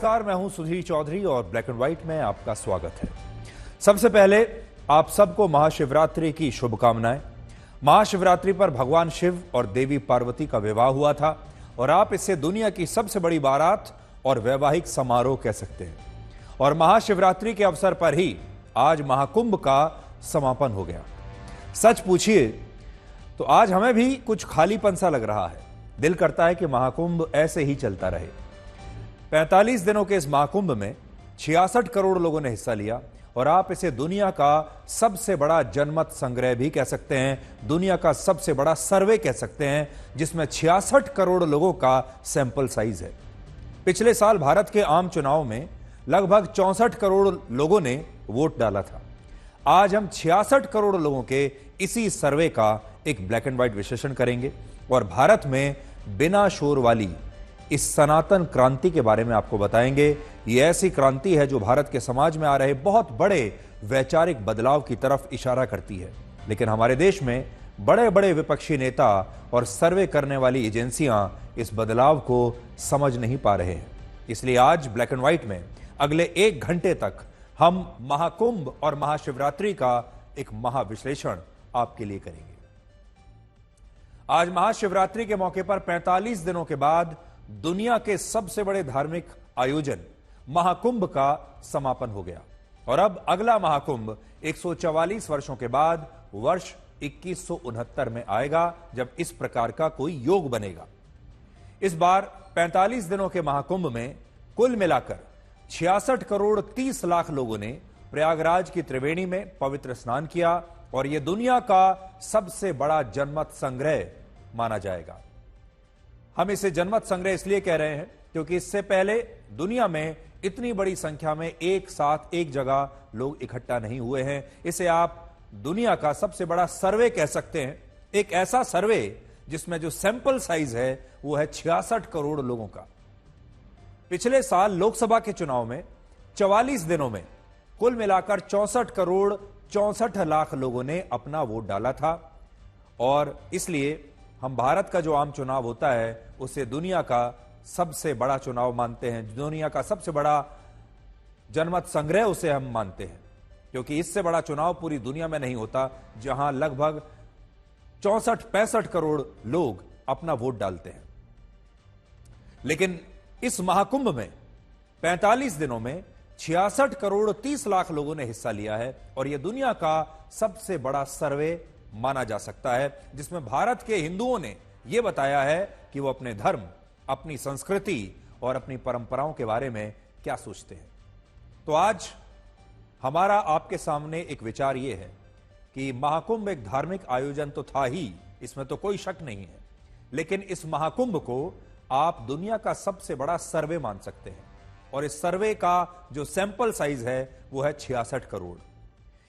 नमस्कार, मैं हूं सुधीर चौधरी और ब्लैक एंड व्हाइट में आपका स्वागत है। सबसे पहले आप सबको महाशिवरात्रि की शुभकामनाएं। महाशिवरात्रि पर भगवान शिव और देवी पार्वती का विवाह हुआ था और आप इसे दुनिया की सबसे बड़ी बारात और वैवाहिक समारोह कह सकते हैं। और महाशिवरात्रि के अवसर पर ही आज महाकुंभ का समापन हो गया। सच पूछिए तो आज हमें भी कुछ खालीपन सा लग रहा है। दिल करता है कि महाकुंभ ऐसे ही चलता रहे। 45 दिनों के इस महाकुंभ में 66 करोड़ लोगों ने हिस्सा लिया और आप इसे दुनिया का सबसे बड़ा जनमत संग्रह भी कह सकते हैं, दुनिया का सबसे बड़ा सर्वे कह सकते हैं, जिसमें 66 करोड़ लोगों का सैंपल साइज है। पिछले साल भारत के आम चुनाव में लगभग 64 करोड़ लोगों ने वोट डाला था। आज हम 66 करोड़ लोगों के इसी सर्वे का एक ब्लैक एंड व्हाइट विश्लेषण करेंगे और भारत में बिना शोर वाली इस सनातन क्रांति के बारे में आपको बताएंगे। ये ऐसी क्रांति है जो भारत के समाज में आ रहे बहुत बड़े वैचारिक बदलाव की तरफ इशारा करती है। लेकिन हमारे देश में बड़े बड़े विपक्षी नेता और सर्वे करने वाली एजेंसियां इस बदलाव को समझ नहीं पा रहे हैं। इसलिए आज ब्लैक एंड व्हाइट में अगले 1 घंटे तक हम महाकुंभ और महाशिवरात्रि का एक महाविश्लेषण आपके लिए करेंगे। आज महाशिवरात्रि के मौके पर 45 दिनों के बाद दुनिया के सबसे बड़े धार्मिक आयोजन महाकुंभ का समापन हो गया और अब अगला महाकुंभ 144 वर्षों के बाद वर्ष 2169 में आएगा, जब इस प्रकार का कोई योग बनेगा। इस बार 45 दिनों के महाकुंभ में कुल मिलाकर 66 करोड़ 30 लाख लोगों ने प्रयागराज की त्रिवेणी में पवित्र स्नान किया और यह दुनिया का सबसे बड़ा जनमत संग्रह माना जाएगा। हम इसे जनमत संग्रह इसलिए कह रहे हैं क्योंकि इससे पहले दुनिया में इतनी बड़ी संख्या में एक साथ एक जगह लोग इकट्ठा नहीं हुए हैं। इसे आप दुनिया का सबसे बड़ा सर्वे कह सकते हैं। एक ऐसा सर्वे जिसमें जो सैंपल साइज है वो है 66 करोड़ लोगों का। पिछले साल लोकसभा के चुनाव में 44 दिनों में कुल मिलाकर 64 करोड़ 64 लाख लोगों ने अपना वोट डाला था और इसलिए हम भारत का जो आम चुनाव होता है उसे दुनिया का सबसे बड़ा चुनाव मानते हैं, दुनिया का सबसे बड़ा जनमत संग्रह उसे हम मानते हैं, क्योंकि इससे बड़ा चुनाव पूरी दुनिया में नहीं होता जहां लगभग 64-65 करोड़ लोग अपना वोट डालते हैं। लेकिन इस महाकुंभ में 45 दिनों में 66 करोड़ 30 लाख लोगों ने हिस्सा लिया है और यह दुनिया का सबसे बड़ा सर्वे माना जा सकता है, जिसमें भारत के हिंदुओं ने यह बताया है कि वो अपने धर्म, अपनी संस्कृति और अपनी परंपराओं के बारे में क्या सोचते हैं। तो आज हमारा आपके सामने एक विचार यह है कि महाकुंभ एक धार्मिक आयोजन तो था ही, इसमें तो कोई शक नहीं है, लेकिन इस महाकुंभ को आप दुनिया का सबसे बड़ा सर्वे मान सकते हैं और इस सर्वे का जो सैंपल साइज है वो है 66 करोड़।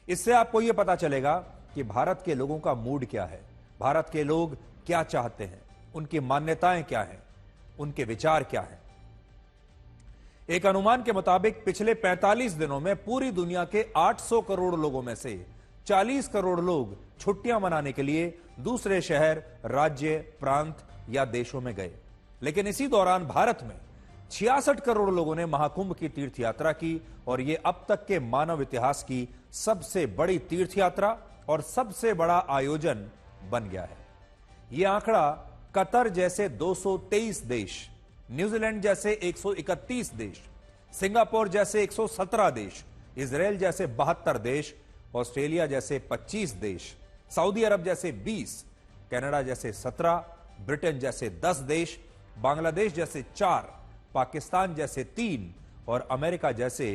इससे आपको यह पता चलेगा कि भारत के लोगों का मूड क्या है, भारत के लोग क्या चाहते हैं, उनकी मान्यताएं क्या हैं, उनके विचार क्या हैं। एक अनुमान के मुताबिक पिछले 45 दिनों में पूरी दुनिया के 800 करोड़ लोगों में से 40 करोड़ लोग छुट्टियां मनाने के लिए दूसरे शहर, राज्य, प्रांत या देशों में गए। लेकिन इसी दौरान भारत में 66 करोड़ लोगों ने महाकुंभ की तीर्थ यात्रा की और यह अब तक के मानव इतिहास की सबसे बड़ी तीर्थ यात्रा और सबसे बड़ा आयोजन बन गया है। यह आंकड़ा कतर जैसे 223 देश, न्यूजीलैंड जैसे 131 देश, सिंगापुर जैसे 117 देश, इजराइल जैसे 72 देश, ऑस्ट्रेलिया जैसे 25 देश, सऊदी अरब जैसे 20, कनाडा जैसे 17, ब्रिटेन जैसे 10 देश, बांग्लादेश जैसे 4, पाकिस्तान जैसे 3 और अमेरिका जैसे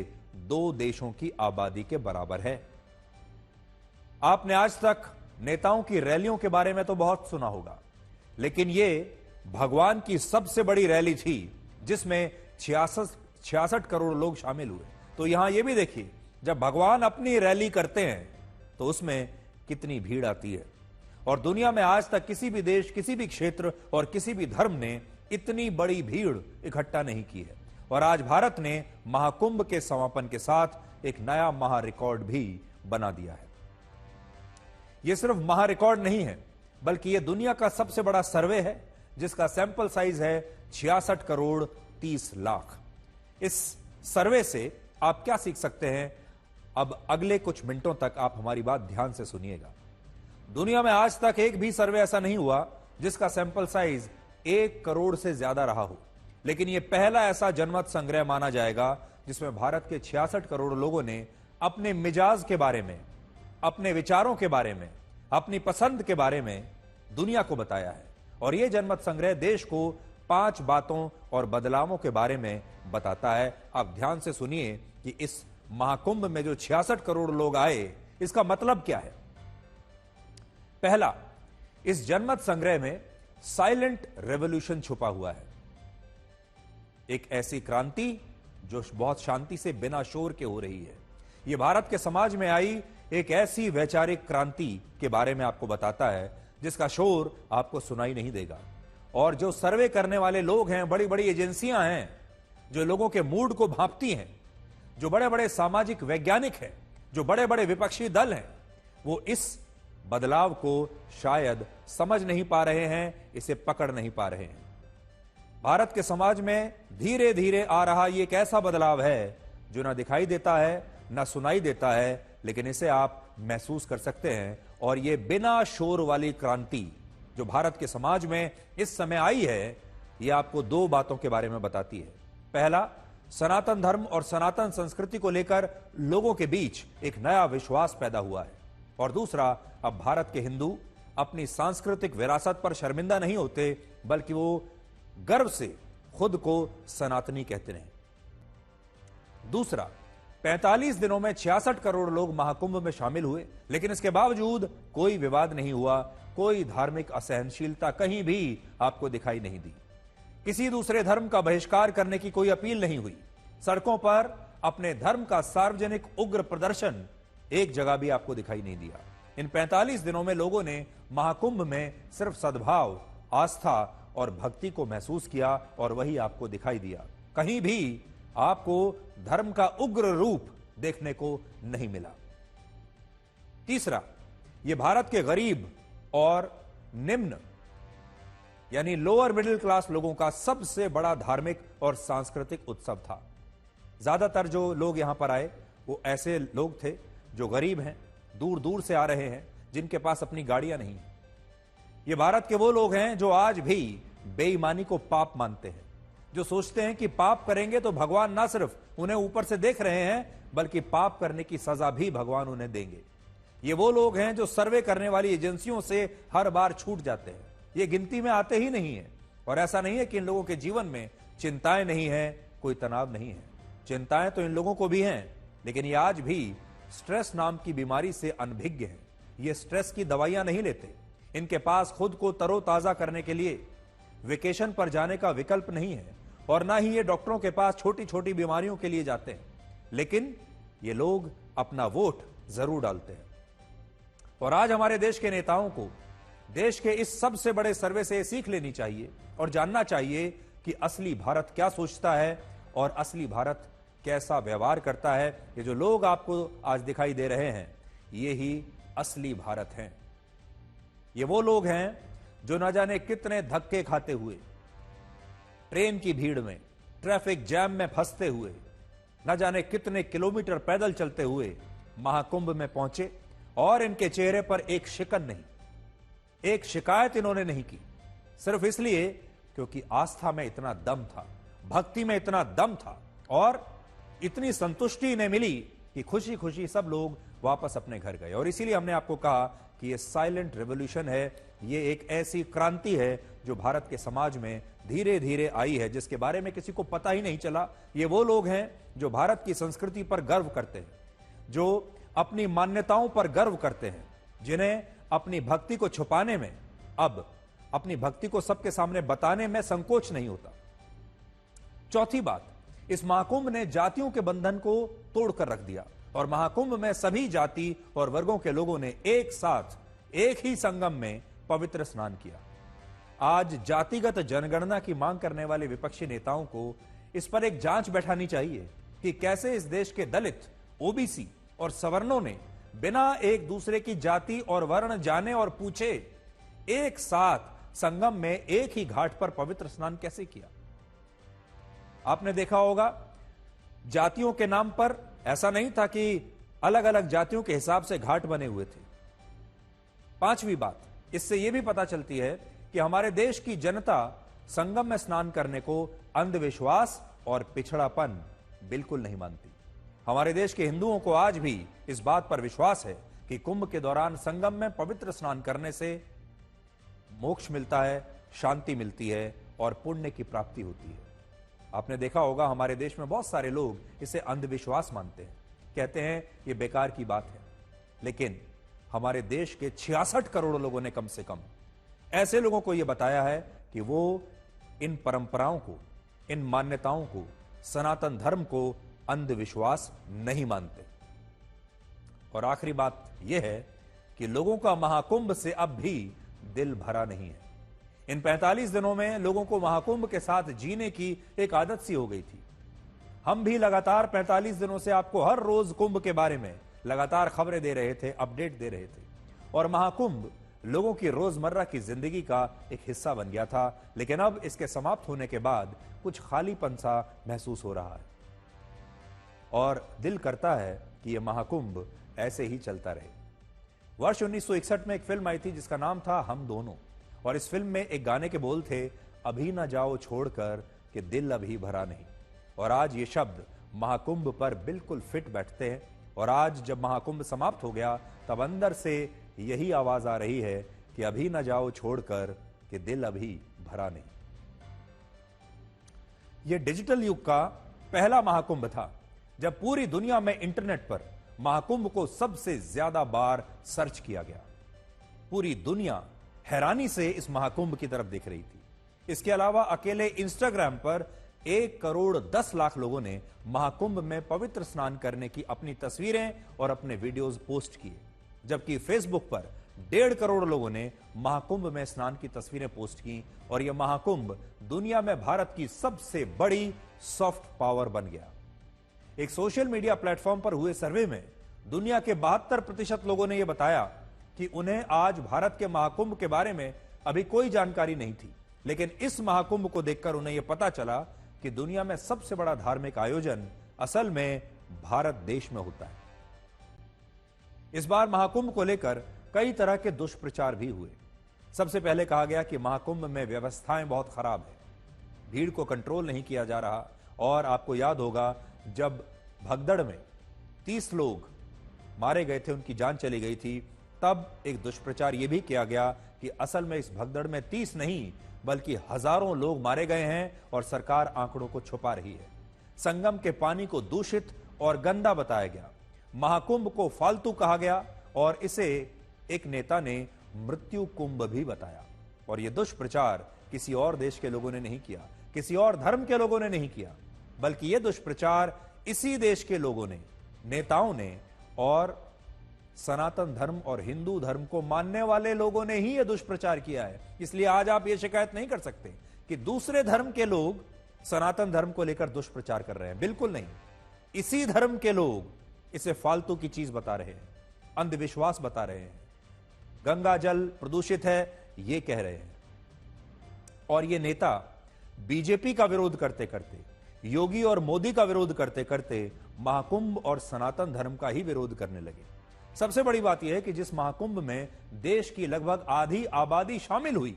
2 देशों की आबादी के बराबर है। आपने आज तक नेताओं की रैलियों के बारे में तो बहुत सुना होगा, लेकिन यह भगवान की सबसे बड़ी रैली थी जिसमें 66 करोड़ लोग शामिल हुए। तो यहां यह भी देखिए, जब भगवान अपनी रैली करते हैं तो उसमें कितनी भीड़ आती है। और दुनिया में आज तक किसी भी देश, किसी भी क्षेत्र और किसी भी धर्म ने इतनी बड़ी भीड़ इकट्ठा नहीं की है। और आज भारत ने महाकुंभ के समापन के साथ एक नया महा रिकॉर्ड भी बना दिया है। यह सिर्फ महा रिकॉर्ड नहीं है, बल्कि यह दुनिया का सबसे बड़ा सर्वे है जिसका सैंपल साइज है 66 करोड़ 30 लाख। इस सर्वे से आप क्या सीख सकते हैं, अब अगले कुछ मिनटों तक आप हमारी बात ध्यान से सुनिएगा। दुनिया में आज तक एक भी सर्वे ऐसा नहीं हुआ जिसका सैंपल साइज 1 करोड़ से ज्यादा रहा हो, लेकिन यह पहला ऐसा जनमत संग्रह माना जाएगा जिसमें भारत के 66 करोड़ लोगों ने अपने मिजाज के बारे में, अपने विचारों के बारे में, अपनी पसंद के बारे में दुनिया को बताया है। और यह जनमत संग्रह देश को 5 बातों और बदलावों के बारे में बताता है। आप ध्यान से सुनिए कि इस महाकुंभ में जो 66 करोड़ लोग आए, इसका मतलब क्या है। पहला, इस जनमत संग्रह में साइलेंट रेवोल्यूशन छुपा हुआ है। एक ऐसी क्रांति जो बहुत शांति से बिना शोर के हो रही है। यह भारत के समाज में आई एक ऐसी वैचारिक क्रांति के बारे में आपको बताता है जिसका शोर आपको सुनाई नहीं देगा। और जो सर्वे करने वाले लोग हैं, बड़ी बड़ी एजेंसियां हैं जो लोगों के मूड को भांपती हैं, जो बड़े बड़े सामाजिक वैज्ञानिक हैं, जो बड़े बड़े विपक्षी दल हैं, वो इस बदलाव को शायद समझ नहीं पा रहे हैं, इसे पकड़ नहीं पा रहे हैं। भारत के समाज में धीरे धीरे आ रहा ये एक ऐसा बदलाव है जो ना दिखाई देता है, ना सुनाई देता है, लेकिन इसे आप महसूस कर सकते हैं। और ये बिना शोर वाली क्रांति जो भारत के समाज में इस समय आई है, यह आपको 2 बातों के बारे में बताती है। पहला, सनातन धर्म और सनातन संस्कृति को लेकर लोगों के बीच एक नया विश्वास पैदा हुआ है। और दूसरा, अब भारत के हिंदू अपनी सांस्कृतिक विरासत पर शर्मिंदा नहीं होते, बल्कि वो गर्व से खुद को सनातनी कहते हैं। दूसरा, 45 दिनों में 66 करोड़ लोग महाकुंभ में शामिल हुए, लेकिन इसके बावजूद कोई विवाद नहीं हुआ, कोई धार्मिक असहनशीलता कहीं भी आपको दिखाई नहीं दी। किसी दूसरे धर्म का बहिष्कार करने की कोई अपील नहीं हुई। सड़कों पर अपने धर्म का सार्वजनिक उग्र प्रदर्शन एक जगह भी आपको दिखाई नहीं दिया। इन 45 दिनों में लोगों ने महाकुंभ में सिर्फ सद्भाव, आस्था और भक्ति को महसूस किया, और वही आपको दिखाई दिया। कहीं भी आपको धर्म का उग्र रूप देखने को नहीं मिला। तीसरा, यह भारत के गरीब और निम्न यानी लोअर मिडिल क्लास लोगों का सबसे बड़ा धार्मिक और सांस्कृतिक उत्सव था। ज्यादातर जो लोग यहां पर आए वो ऐसे लोग थे जो गरीब हैं, दूर दूर से आ रहे हैं, जिनके पास अपनी गाड़ियां नहीं हैं। ये भारत के वो लोग हैं जो आज भी बेईमानी को पाप मानते हैं, जो सोचते हैं कि पाप करेंगे तो भगवान ना सिर्फ उन्हें ऊपर से देख रहे हैं, बल्कि पाप करने की सजा भी भगवान उन्हें देंगे। ये वो लोग हैं जो सर्वे करने वाली एजेंसियों से हर बार छूट जाते हैं, ये गिनती में आते ही नहीं है। और ऐसा नहीं है कि इन लोगों के जीवन में चिंताएं नहीं है, कोई तनाव नहीं है। चिंताएं तो इन लोगों को भी हैं, लेकिन ये आज भी स्ट्रेस नाम की बीमारी से अनभिज्ञ हैं। ये स्ट्रेस की दवाइयां नहीं लेते। इनके पास खुद को तरोताजा करने के लिए वेकेशन पर जाने का विकल्प नहीं है, और ना ही ये डॉक्टरों के पास छोटी छोटी बीमारियों के लिए जाते हैं। लेकिन ये लोग अपना वोट जरूर डालते हैं। और आज हमारे देश के नेताओं को देश के इस सबसे बड़े सर्वे से सीख लेनी चाहिए और जानना चाहिए कि असली भारत क्या सोचता है और असली भारत कैसा व्यवहार करता है। ये जो लोग आपको आज दिखाई दे रहे हैं, ये ही असली भारत हैं। ये वो लोग हैं जो न जाने कितने धक्के खाते हुए, ट्रेन की भीड़ में, ट्रैफिक जैम में फंसते हुए, न जाने कितने किलोमीटर पैदल चलते हुए महाकुंभ में पहुंचे, और इनके चेहरे पर एक शिकन नहीं, एक शिकायत इन्होंने नहीं की, सिर्फ इसलिए क्योंकि आस्था में इतना दम था, भक्ति में इतना दम था, और इतनी संतुष्टि इन्हें मिली कि खुशी खुशी सब लोग वापस अपने घर गए। और इसीलिए हमने आपको कहा कि यह साइलेंट रेवोल्यूशन है, यह एक ऐसी क्रांति है जो भारत के समाज में धीरे धीरे आई है, जिसके बारे में किसी को पता ही नहीं चला। ये वो लोग हैं जो भारत की संस्कृति पर गर्व करते हैं, जो अपनी मान्यताओं पर गर्व करते हैं, जिन्हें अपनी भक्ति को छुपाने में, अब अपनी भक्ति को सबके सामने बताने में संकोच नहीं होता। चौथी बात, इस महाकुंभ ने जातियों के बंधन को तोड़कर रख दिया, और महाकुंभ में सभी जाति और वर्गों के लोगों ने एक साथ एक ही संगम में पवित्र स्नान किया। आज जातिगत जनगणना की मांग करने वाले विपक्षी नेताओं को इस पर एक जांच बैठानी चाहिए कि कैसे इस देश के दलित, ओबीसी और सवर्णों ने बिना एक दूसरे की जाति और वर्ण जाने और पूछे एक साथ संगम में एक ही घाट पर पवित्र स्नान कैसे किया। आपने देखा होगा जातियों के नाम पर ऐसा नहीं था कि अलग अलग जातियों के हिसाब से घाट बने हुए थे। पांचवी बात, इससे यह भी पता चलती है कि हमारे देश की जनता संगम में स्नान करने को अंधविश्वास और पिछड़ापन बिल्कुल नहीं मानती। हमारे देश के हिंदुओं को आज भी इस बात पर विश्वास है कि कुंभ के दौरान संगम में पवित्र स्नान करने से मोक्ष मिलता है, शांति मिलती है और पुण्य की प्राप्ति होती है। आपने देखा होगा हमारे देश में बहुत सारे लोग इसे अंधविश्वास मानते हैं, कहते हैं ये बेकार की बात है। लेकिन हमारे देश के 66 करोड़ लोगों ने कम से कम ऐसे लोगों को यह बताया है कि वो इन परंपराओं को, इन मान्यताओं को, सनातन धर्म को अंधविश्वास नहीं मानते। और आखिरी बात यह है कि लोगों का महाकुंभ से अब भी दिल भरा नहीं है। इन 45 दिनों में लोगों को महाकुंभ के साथ जीने की एक आदत सी हो गई थी। हम भी लगातार 45 दिनों से आपको हर रोज कुंभ के बारे में लगातार खबरें दे रहे थे, अपडेट दे रहे थे, और महाकुंभ लोगों की रोजमर्रा की जिंदगी का एक हिस्सा बन गया था। लेकिन अब इसके समाप्त होने के बाद कुछ खालीपन सा महसूस हो रहा है और दिल करता है कि यह महाकुंभ ऐसे ही चलता रहे। वर्ष 1961 में एक फिल्म आई थी जिसका नाम था हम दोनों, और इस फिल्म में एक गाने के बोल थे, अभी ना जाओ छोड़कर कि दिल अभी भरा नहीं। और आज ये शब्द महाकुंभ पर बिल्कुल फिट बैठते हैं। और आज जब महाकुंभ समाप्त हो गया तब अंदर से यही आवाज आ रही है कि अभी ना जाओ छोड़कर कि दिल अभी भरा नहीं। यह डिजिटल युग का पहला महाकुंभ था जब पूरी दुनिया में इंटरनेट पर महाकुंभ को सबसे ज्यादा बार सर्च किया गया। पूरी दुनिया हैरानी से इस महाकुंभ की तरफ देख रही थी। इसके अलावा अकेले इंस्टाग्राम पर 1,10,00,000 लोगों ने महाकुंभ में पवित्र स्नान करने की अपनी तस्वीरें और अपने वीडियोस पोस्ट किए, जबकि फेसबुक पर 1.5 करोड़ लोगों ने महाकुंभ में स्नान की तस्वीरें पोस्ट की। और यह महाकुंभ दुनिया में भारत की सबसे बड़ी सॉफ्ट पावर बन गया। एक सोशल मीडिया प्लेटफॉर्म पर हुए सर्वे में दुनिया के 72% लोगों ने यह बताया कि उन्हें आज भारत के महाकुंभ के बारे में अभी कोई जानकारी नहीं थी, लेकिन इस महाकुंभ को देखकर उन्हें यह पता चला कि दुनिया में सबसे बड़ा धार्मिक आयोजन असल में भारत देश में होता है। इस बार महाकुंभ को लेकर कई तरह के दुष्प्रचार भी हुए। सबसे पहले कहा गया कि महाकुंभ में व्यवस्थाएं बहुत खराब है, भीड़ को कंट्रोल नहीं किया जा रहा। और आपको याद होगा जब भगदड़ में 30 लोग मारे गए थे, उनकी जान चली गई थी, तब एक दुष्प्रचार यह भी किया गया कि असल में इस भगदड़ में 30 नहीं बल्कि हजारों लोग मारे गए हैं और सरकार आंकड़ों को छुपा रही है। संगम के पानी को दूषित और गंदा बताया गया, महाकुंभ को फालतू कहा गया और इसे एक नेता ने मृत्यु कुंभ भी बताया। और यह दुष्प्रचार किसी और देश के लोगों ने नहीं किया, किसी और धर्म के लोगों ने नहीं किया, बल्कि यह दुष्प्रचार इसी देश के लोगों ने, नेताओं ने और सनातन धर्म और हिंदू धर्म को मानने वाले लोगों ने ही यह दुष्प्रचार किया है। इसलिए आज आप यह शिकायत नहीं कर सकते कि दूसरे धर्म के लोग सनातन धर्म को लेकर दुष्प्रचार कर रहे हैं, बिल्कुल नहीं। इसी धर्म के लोग इसे फालतू की चीज बता रहे हैं, अंधविश्वास बता रहे हैं, गंगा जल प्रदूषित है यह कह रहे हैं। और ये नेता बीजेपी का विरोध करते करते, योगी और मोदी का विरोध करते करते महाकुंभ और सनातन धर्म का ही विरोध करने लगे। सबसे बड़ी बात यह है कि जिस महाकुंभ में देश की लगभग आधी आबादी शामिल हुई,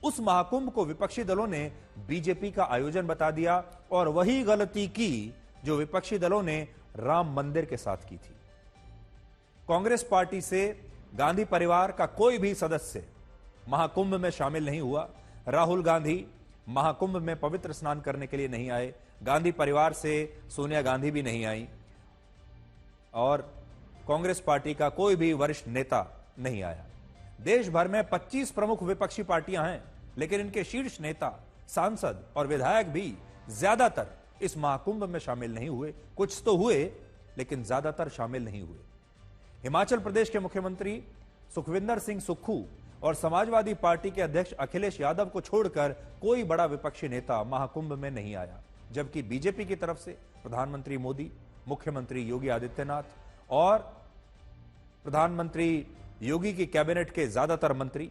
उस महाकुंभ को विपक्षी दलों ने बीजेपी का आयोजन बता दिया और वही गलती की जो विपक्षी दलों ने राम मंदिर के साथ की थी। कांग्रेस पार्टी से गांधी परिवार का कोई भी सदस्य महाकुंभ में शामिल नहीं हुआ। राहुल गांधी महाकुंभ में पवित्र स्नान करने के लिए नहीं आए। गांधी परिवार से सोनिया गांधी भी नहीं आई और कांग्रेस पार्टी का कोई भी वरिष्ठ नेता नहीं आया। देश भर में 25 प्रमुख विपक्षी पार्टियां हैं, लेकिन इनके शीर्ष नेता, सांसद और विधायक भी ज्यादातर इस महाकुंभ में शामिल नहीं हुए। कुछ तो हुए लेकिन ज्यादातर शामिल नहीं हुए। हिमाचल प्रदेश के मुख्यमंत्री सुखविंदर सिंह सुक्खू और समाजवादी पार्टी के अध्यक्ष अखिलेश यादव को छोड़कर कोई बड़ा विपक्षी नेता महाकुंभ में नहीं आया, जबकि बीजेपी की तरफ से प्रधानमंत्री मोदी, मुख्यमंत्री योगी आदित्यनाथ और प्रधानमंत्री योगी की कैबिनेट के ज्यादातर मंत्री,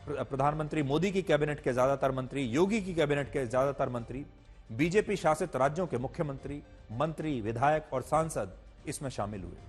प्रधानमंत्री मोदी की कैबिनेट के ज्यादातर मंत्री, योगी की कैबिनेट के ज्यादातर मंत्री बीजेपी शासित राज्यों के मुख्यमंत्री, मंत्री, विधायक और सांसद इसमें शामिल हुए।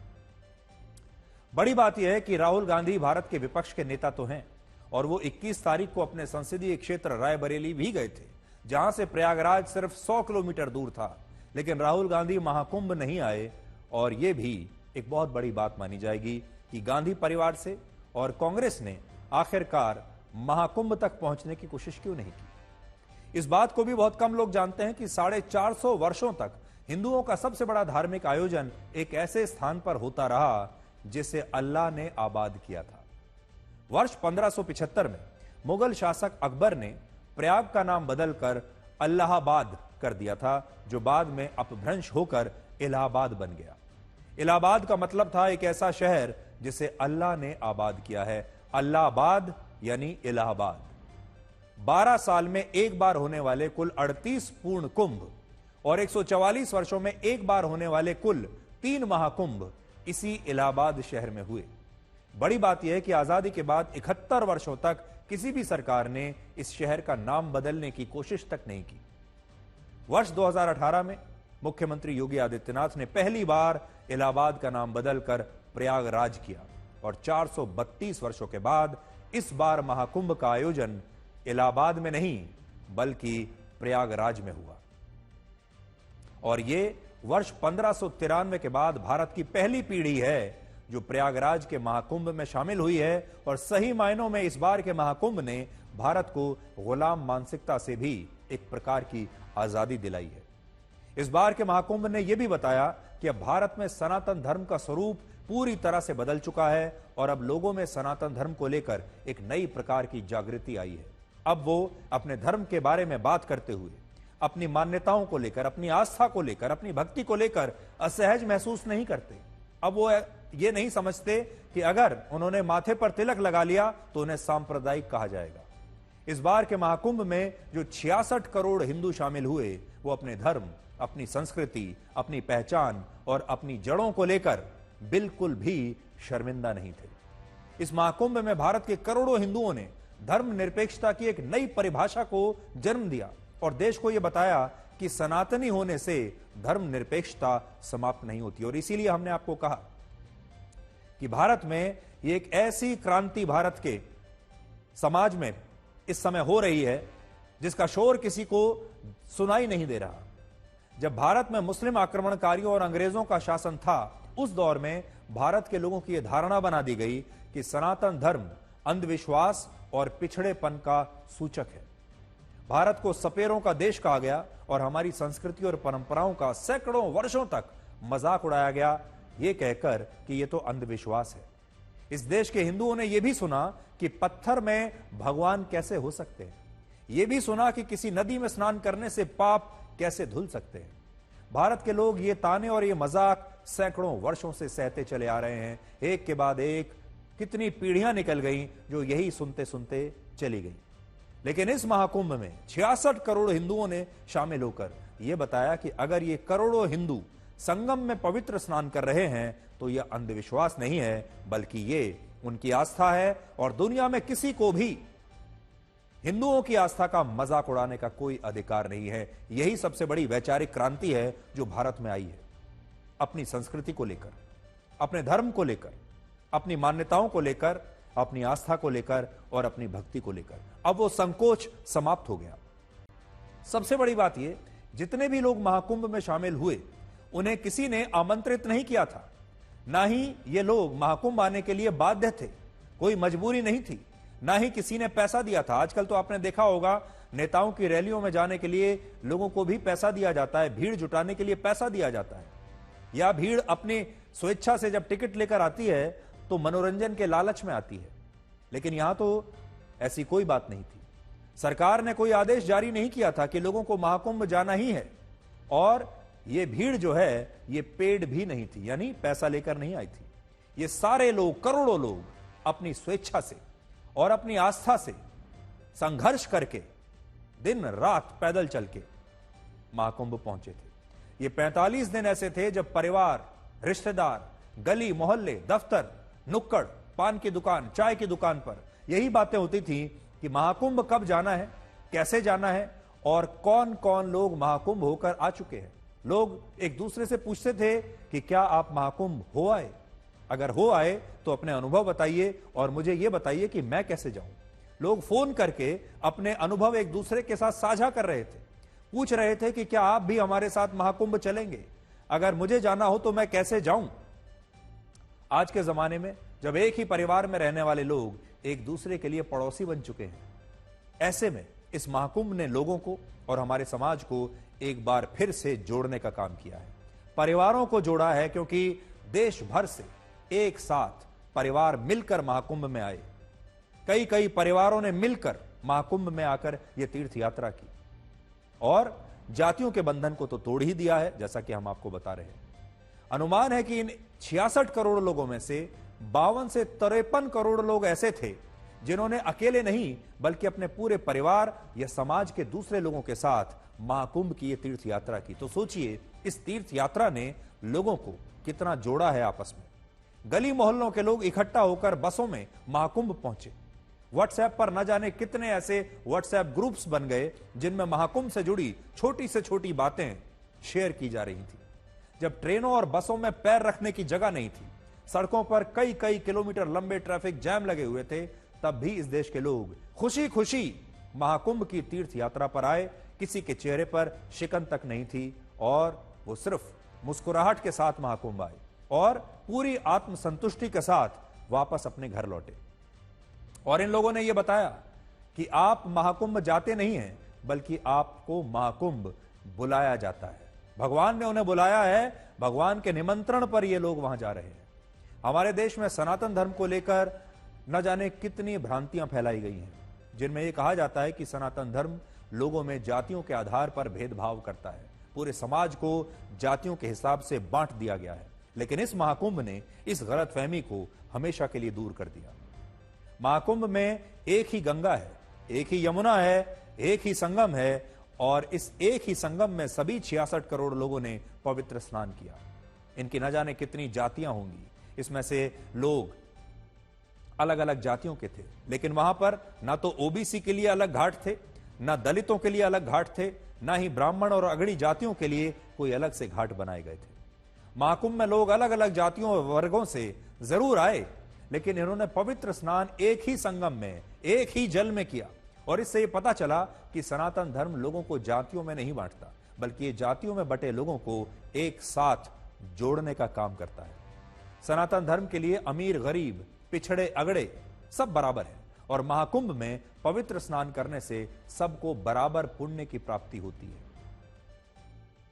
बड़ी बात यह है कि राहुल गांधी भारत के विपक्ष के नेता तो हैं और वो 21 तारीख को अपने संसदीय क्षेत्र रायबरेली भी गए थे, जहां से प्रयागराज सिर्फ 100 किलोमीटर दूर था। लेकिन राहुल गांधी महाकुंभ नहीं आए और यह भी एक बहुत बड़ी बात मानी जाएगी कि गांधी परिवार से और कांग्रेस ने आखिरकार महाकुंभ तक पहुंचने की कोशिश क्यों नहीं की। इस बात को भी बहुत कम लोग जानते हैं कि 450 वर्षों तक हिंदुओं का सबसे बड़ा धार्मिक आयोजन एक ऐसे स्थान पर होता रहा जिसे अल्लाह ने आबाद किया था। वर्ष 1575 में मुगल शासक अकबर ने प्रयाग का नाम बदलकर अल्लाहाबाद कर दिया था, जो बाद में अपभ्रंश होकर इलाहाबाद बन गया। इलाहाबाद का मतलब था एक ऐसा शहर जिसे अल्लाह ने आबाद किया है। अल्लाहाबाद यानी इलाहाबाद। 12 साल में एक बार होने वाले कुल 38 पूर्ण कुंभ और 144 वर्षों में एक बार होने वाले कुल 3 महाकुंभ इसी इलाहाबाद शहर में हुए। बड़ी बात यह है कि आजादी के बाद 71 वर्षों तक किसी भी सरकार ने इस शहर का नाम बदलने की कोशिश तक नहीं की। वर्ष 2018 में मुख्यमंत्री योगी आदित्यनाथ ने पहली बार इलाहाबाद का नाम बदलकर प्रयागराज किया और 432 वर्षों के बाद इस बार महाकुंभ का आयोजन इलाहाबाद में नहीं बल्कि प्रयागराज में हुआ। और यह वर्ष 1593 के बाद भारत की पहली पीढ़ी है जो प्रयागराज के महाकुंभ में शामिल हुई है। और सही मायनों में इस बार के महाकुंभ ने भारत को गुलाम मानसिकता से भी एक प्रकार की आजादी दिलाई है। इस बार के महाकुंभ ने यह भी बताया कि अब भारत में सनातन धर्म का स्वरूप पूरी तरह से बदल चुका है और अब लोगों में सनातन धर्म को लेकर एक नई प्रकार की जागृति आई है। अब वो अपने धर्म के बारे में बात करते हुए अपनी मान्यताओं को लेकर, अपनी आस्था को लेकर, अपनी भक्ति को लेकर असहज महसूस नहीं करते। अब वो ये नहीं समझते कि अगर उन्होंने माथे पर तिलक लगा लिया तो उन्हें सांप्रदायिक कहा जाएगा। इस बार के महाकुंभ में जो 66 करोड़ हिंदू शामिल हुए वो अपने धर्म, अपनी संस्कृति, अपनी पहचान और अपनी जड़ों को लेकर बिल्कुल भी शर्मिंदा नहीं थे। इस महाकुंभ में भारत के करोड़ों हिंदुओं ने धर्मनिरपेक्षता की एक नई परिभाषा को जन्म दिया और देश को यह बताया कि सनातनी होने से धर्मनिरपेक्षता समाप्त नहीं होती। और इसीलिए हमने आपको कहा कि भारत में यह एक ऐसी क्रांति भारत के समाज में इस समय हो रही है जिसका शोर किसी को सुनाई नहीं दे रहा। जब भारत में मुस्लिम आक्रमणकारियों और अंग्रेजों का शासन था, उस दौर में भारत के लोगों की यह धारणा बना दी गई कि सनातन धर्म अंधविश्वास और पिछड़ेपन का सूचक है। भारत को सपेरों का देश कहा गया और हमारी संस्कृति और परंपराओं का सैकड़ों वर्षों तक मजाक उड़ाया गया, यह कहकर कि यह तो अंधविश्वास है। इस देश के हिंदुओं ने यह भी सुना कि पत्थर में भगवान कैसे हो सकते हैं। यह भी सुना कि किसी नदी में स्नान करने से पाप कैसे धुल सकते हैं। भारत के लोग ये ताने और ये मजाक सैकड़ों वर्षों से सहते चले आ रहे हैं। एक के बाद एक कितनी पीढ़ियां निकल गई जो यही सुनते सुनते चली गई। लेकिन इस महाकुंभ में 66 करोड़ हिंदुओं ने शामिल होकर यह बताया कि अगर ये करोड़ों हिंदू संगम में पवित्र स्नान कर रहे हैं तो यह अंधविश्वास नहीं है बल्कि ये उनकी आस्था है और दुनिया में किसी को भी हिंदुओं की आस्था का मजाक उड़ाने का कोई अधिकार नहीं है। यही सबसे बड़ी वैचारिक क्रांति है जो भारत में आई है। अपनी संस्कृति को लेकर, अपने धर्म को लेकर, अपनी मान्यताओं को लेकर, अपनी आस्था को लेकर और अपनी भक्ति को लेकर अब वो संकोच समाप्त हो गया। सबसे बड़ी बात यह, जितने भी लोग महाकुंभ में शामिल हुए उन्हें किसी ने आमंत्रित नहीं किया था, ना ही ये लोग महाकुंभ आने के लिए बाध्य थे। कोई मजबूरी नहीं थी, ना ही किसी ने पैसा दिया था। आजकल तो आपने देखा होगा नेताओं की रैलियों में जाने के लिए लोगों को भी पैसा दिया जाता है, भीड़ जुटाने के लिए पैसा दिया जाता है, या भीड़ अपनी स्वेच्छा से जब टिकट लेकर आती है तो मनोरंजन के लालच में आती है। लेकिन यहां तो ऐसी कोई बात नहीं थी। सरकार ने कोई आदेश जारी नहीं किया था कि लोगों को महाकुंभ जाना ही है। और यह भीड़ जो है यह पेड भी नहीं थी, यानी पैसा लेकर नहीं आई थी। ये सारे लोग, करोड़ों लोग अपनी स्वेच्छा से और अपनी आस्था से संघर्ष करके दिन रात पैदल चल के महाकुंभ पहुंचे थे। ये 45 दिन ऐसे थे जब परिवार, रिश्तेदार, गली मोहल्ले, दफ्तर, नुक्कड़, पान की दुकान, चाय की दुकान पर यही बातें होती थी कि महाकुंभ कब जाना है, कैसे जाना है और कौन कौन लोग महाकुंभ होकर आ चुके हैं। लोग एक दूसरे से पूछते थे कि क्या आप महाकुंभ हो आए, अगर हो आए तो अपने अनुभव बताइए और मुझे यह बताइए कि मैं कैसे जाऊं। लोग फोन करके अपने अनुभव एक दूसरे के साथ साझा कर रहे थे, पूछ रहे थे कि क्या आप भी हमारे साथ महाकुंभ चलेंगे, अगर मुझे जाना हो तो मैं कैसे जाऊं। आज के जमाने में जब एक ही परिवार में रहने वाले लोग एक दूसरे के लिए पड़ोसी बन चुके हैं, ऐसे में इस महाकुंभ ने लोगों को और हमारे समाज को एक बार फिर से जोड़ने का काम किया है। परिवारों को जोड़ा है, क्योंकि देश भर से एक साथ परिवार मिलकर महाकुंभ में आए। कई कई परिवारों ने मिलकर महाकुंभ में आकर यह तीर्थ यात्रा की और जातियों के बंधन को तो तोड़ ही दिया है, जैसा कि हम आपको बता रहे हैं। अनुमान है कि इन 66 करोड़ लोगों में से 52 से 53 करोड़ लोग ऐसे थे जिन्होंने अकेले नहीं बल्कि अपने पूरे परिवार या समाज के दूसरे लोगों के साथ महाकुंभ की यह तीर्थ यात्रा की। तो सोचिए, इस तीर्थ यात्रा ने लोगों को कितना जोड़ा है आपस में। गली मोहल्लों के लोग इकट्ठा होकर बसों में महाकुंभ पहुंचे। व्हाट्सएप पर न जाने कितने ऐसे व्हाट्सएप ग्रुप्स बन गए जिनमें महाकुंभ से जुड़ी छोटी से छोटी बातें शेयर की जा रही थी। जब ट्रेनों और बसों में पैर रखने की जगह नहीं थी, सड़कों पर कई कई किलोमीटर लंबे ट्रैफिक जैम लगे हुए थे, तब भी इस देश के लोग खुशी खुशी महाकुंभ की तीर्थ यात्रा पर आए। किसी के चेहरे पर शिकन तक नहीं थी और वो सिर्फ मुस्कुराहट के साथ महाकुंभ आए और पूरी आत्मसंतुष्टि के साथ वापस अपने घर लौटे। और इन लोगों ने यह बताया कि आप महाकुंभ जाते नहीं हैं, बल्कि आपको महाकुंभ बुलाया जाता है। भगवान ने उन्हें बुलाया है, भगवान के निमंत्रण पर ये लोग वहां जा रहे हैं। हमारे देश में सनातन धर्म को लेकर न जाने कितनी भ्रांतियां फैलाई गई हैं, जिनमें यह कहा जाता है कि सनातन धर्म लोगों में जातियों के आधार पर भेदभाव करता है, पूरे समाज को जातियों के हिसाब से बांट दिया गया है। लेकिन इस महाकुंभ ने इस गलतफहमी को हमेशा के लिए दूर कर दिया। महाकुंभ में एक ही गंगा है, एक ही यमुना है, एक ही संगम है और इस एक ही संगम में सभी 66 करोड़ लोगों ने पवित्र स्नान किया। इनकी न जाने कितनी जातियां होंगी, इसमें से लोग अलग अलग जातियों के थे, लेकिन वहां पर ना तो ओबीसी के लिए अलग घाट थे, ना दलितों के लिए अलग घाट थे, ना ही ब्राह्मण और अगड़ी जातियों के लिए कोई अलग से घाट बनाए गए थे। महाकुंभ में लोग अलग अलग जातियों और वर्गों से जरूर आए, लेकिन इन्होंने पवित्र स्नान एक ही संगम में, एक ही जल में किया। और इससे यह पता चला कि सनातन धर्म लोगों को जातियों में नहीं बांटता, बल्कि ये जातियों में बटे लोगों को एक साथ जोड़ने का काम करता है। सनातन धर्म के लिए अमीर गरीब, पिछड़े अगड़े सब बराबर है और महाकुंभ में पवित्र स्नान करने से सबको बराबर पुण्य की प्राप्ति होती है।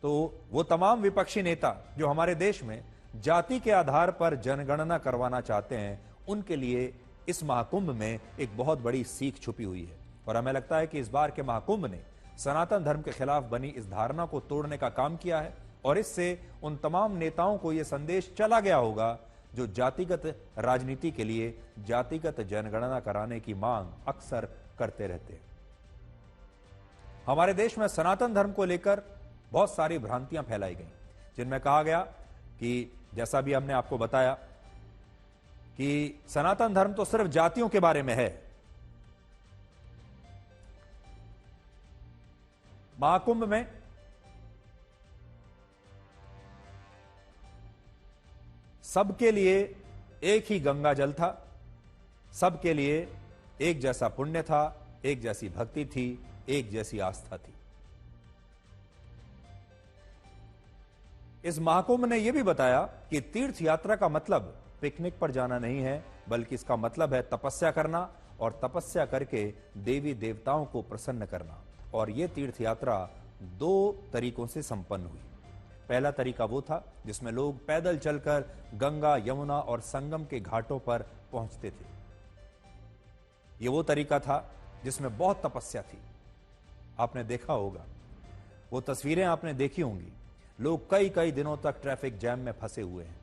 तो वो तमाम विपक्षी नेता जो हमारे देश में जाति के आधार पर जनगणना करवाना चाहते हैं, उनके लिए इस महाकुंभ में एक बहुत बड़ी सीख छुपी हुई है। और हमें लगता है कि इस बार के महाकुंभ ने सनातन धर्म के खिलाफ बनी इस धारणा को तोड़ने का काम किया है और इससे उन तमाम नेताओं को यह संदेश चला गया होगा जो जातिगत राजनीति के लिए जातिगत जनगणना कराने की मांग अक्सर करते रहते हैं। हमारे देश में सनातन धर्म को लेकर बहुत सारी भ्रांतियां फैलाई गई, जिनमें कहा गया कि जैसा भी हमने आपको बताया कि सनातन धर्म तो सिर्फ जातियों के बारे में है। महाकुंभ में सबके लिए एक ही गंगा जल था, सबके लिए एक जैसा पुण्य था, एक जैसी भक्ति थी, एक जैसी आस्था थी। इस महाकुंभ ने यह भी बताया कि तीर्थ यात्रा का मतलब पिकनिक पर जाना नहीं है, बल्कि इसका मतलब है तपस्या करना और तपस्या करके देवी देवताओं को प्रसन्न करना। और यह तीर्थ यात्रा दो तरीकों से संपन्न हुई। पहला तरीका वो था जिसमें लोग पैदल चलकर गंगा, यमुना और संगम के घाटों पर पहुंचते थे। यह वो तरीका था जिसमें बहुत तपस्या थी। आपने देखा होगा, वो तस्वीरें आपने देखी होंगी, लोग कई कई दिनों तक ट्रैफिक जैम में फंसे हुए हैं।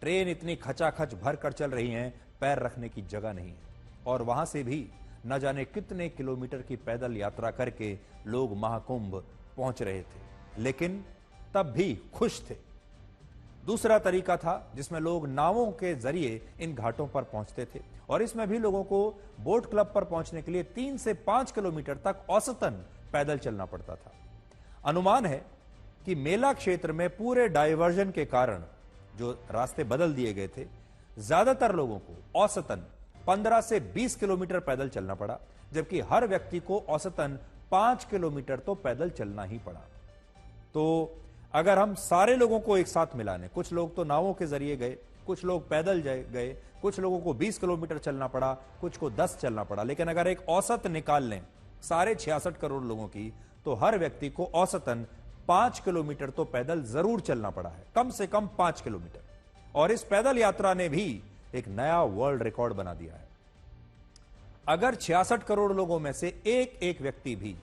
ट्रेन इतनी खचाखच भर कर चल रही हैं, पैर रखने की जगह नहीं है। और वहां से भी न जाने कितने किलोमीटर की पैदल यात्रा करके लोग महाकुंभ पहुंच रहे थे, लेकिन तब भी खुश थे। दूसरा तरीका था जिसमें लोग नावों के जरिए इन घाटों पर पहुंचते थे और इसमें भी लोगों को बोट क्लब पर पहुंचने के लिए 3 से 5 किलोमीटर तक औसतन पैदल चलना पड़ता था। अनुमान है कि मेला क्षेत्र में पूरे डायवर्जन के कारण जो रास्ते बदल दिए गए थे, ज्यादातर लोगों को औसतन 15 से 20 किलोमीटर पैदल चलना पड़ा, जबकि हर व्यक्ति को औसतन 5 किलोमीटर तो पैदल चलना ही पड़ा। तो अगर हम सारे लोगों को एक साथ मिला लें, कुछ लोग तो नावों के जरिए गए, कुछ लोग पैदल गए, कुछ लोगों को 20 किलोमीटर चलना पड़ा, कुछ को 10 चलना पड़ा, लेकिन अगर एक औसत निकाल लें सारे 66 करोड़ लोगों की, तो हर व्यक्ति को औसतन 5 किलोमीटर तो पैदल जरूर चलना पड़ा है, कम से कम 5 किलोमीटर। और इस पैदल यात्रा ने भी एक नया वर्ल्ड रिकॉर्ड बना दिया है। अगर 66 करोड़ लोगों में से एक एक व्यक्ति भी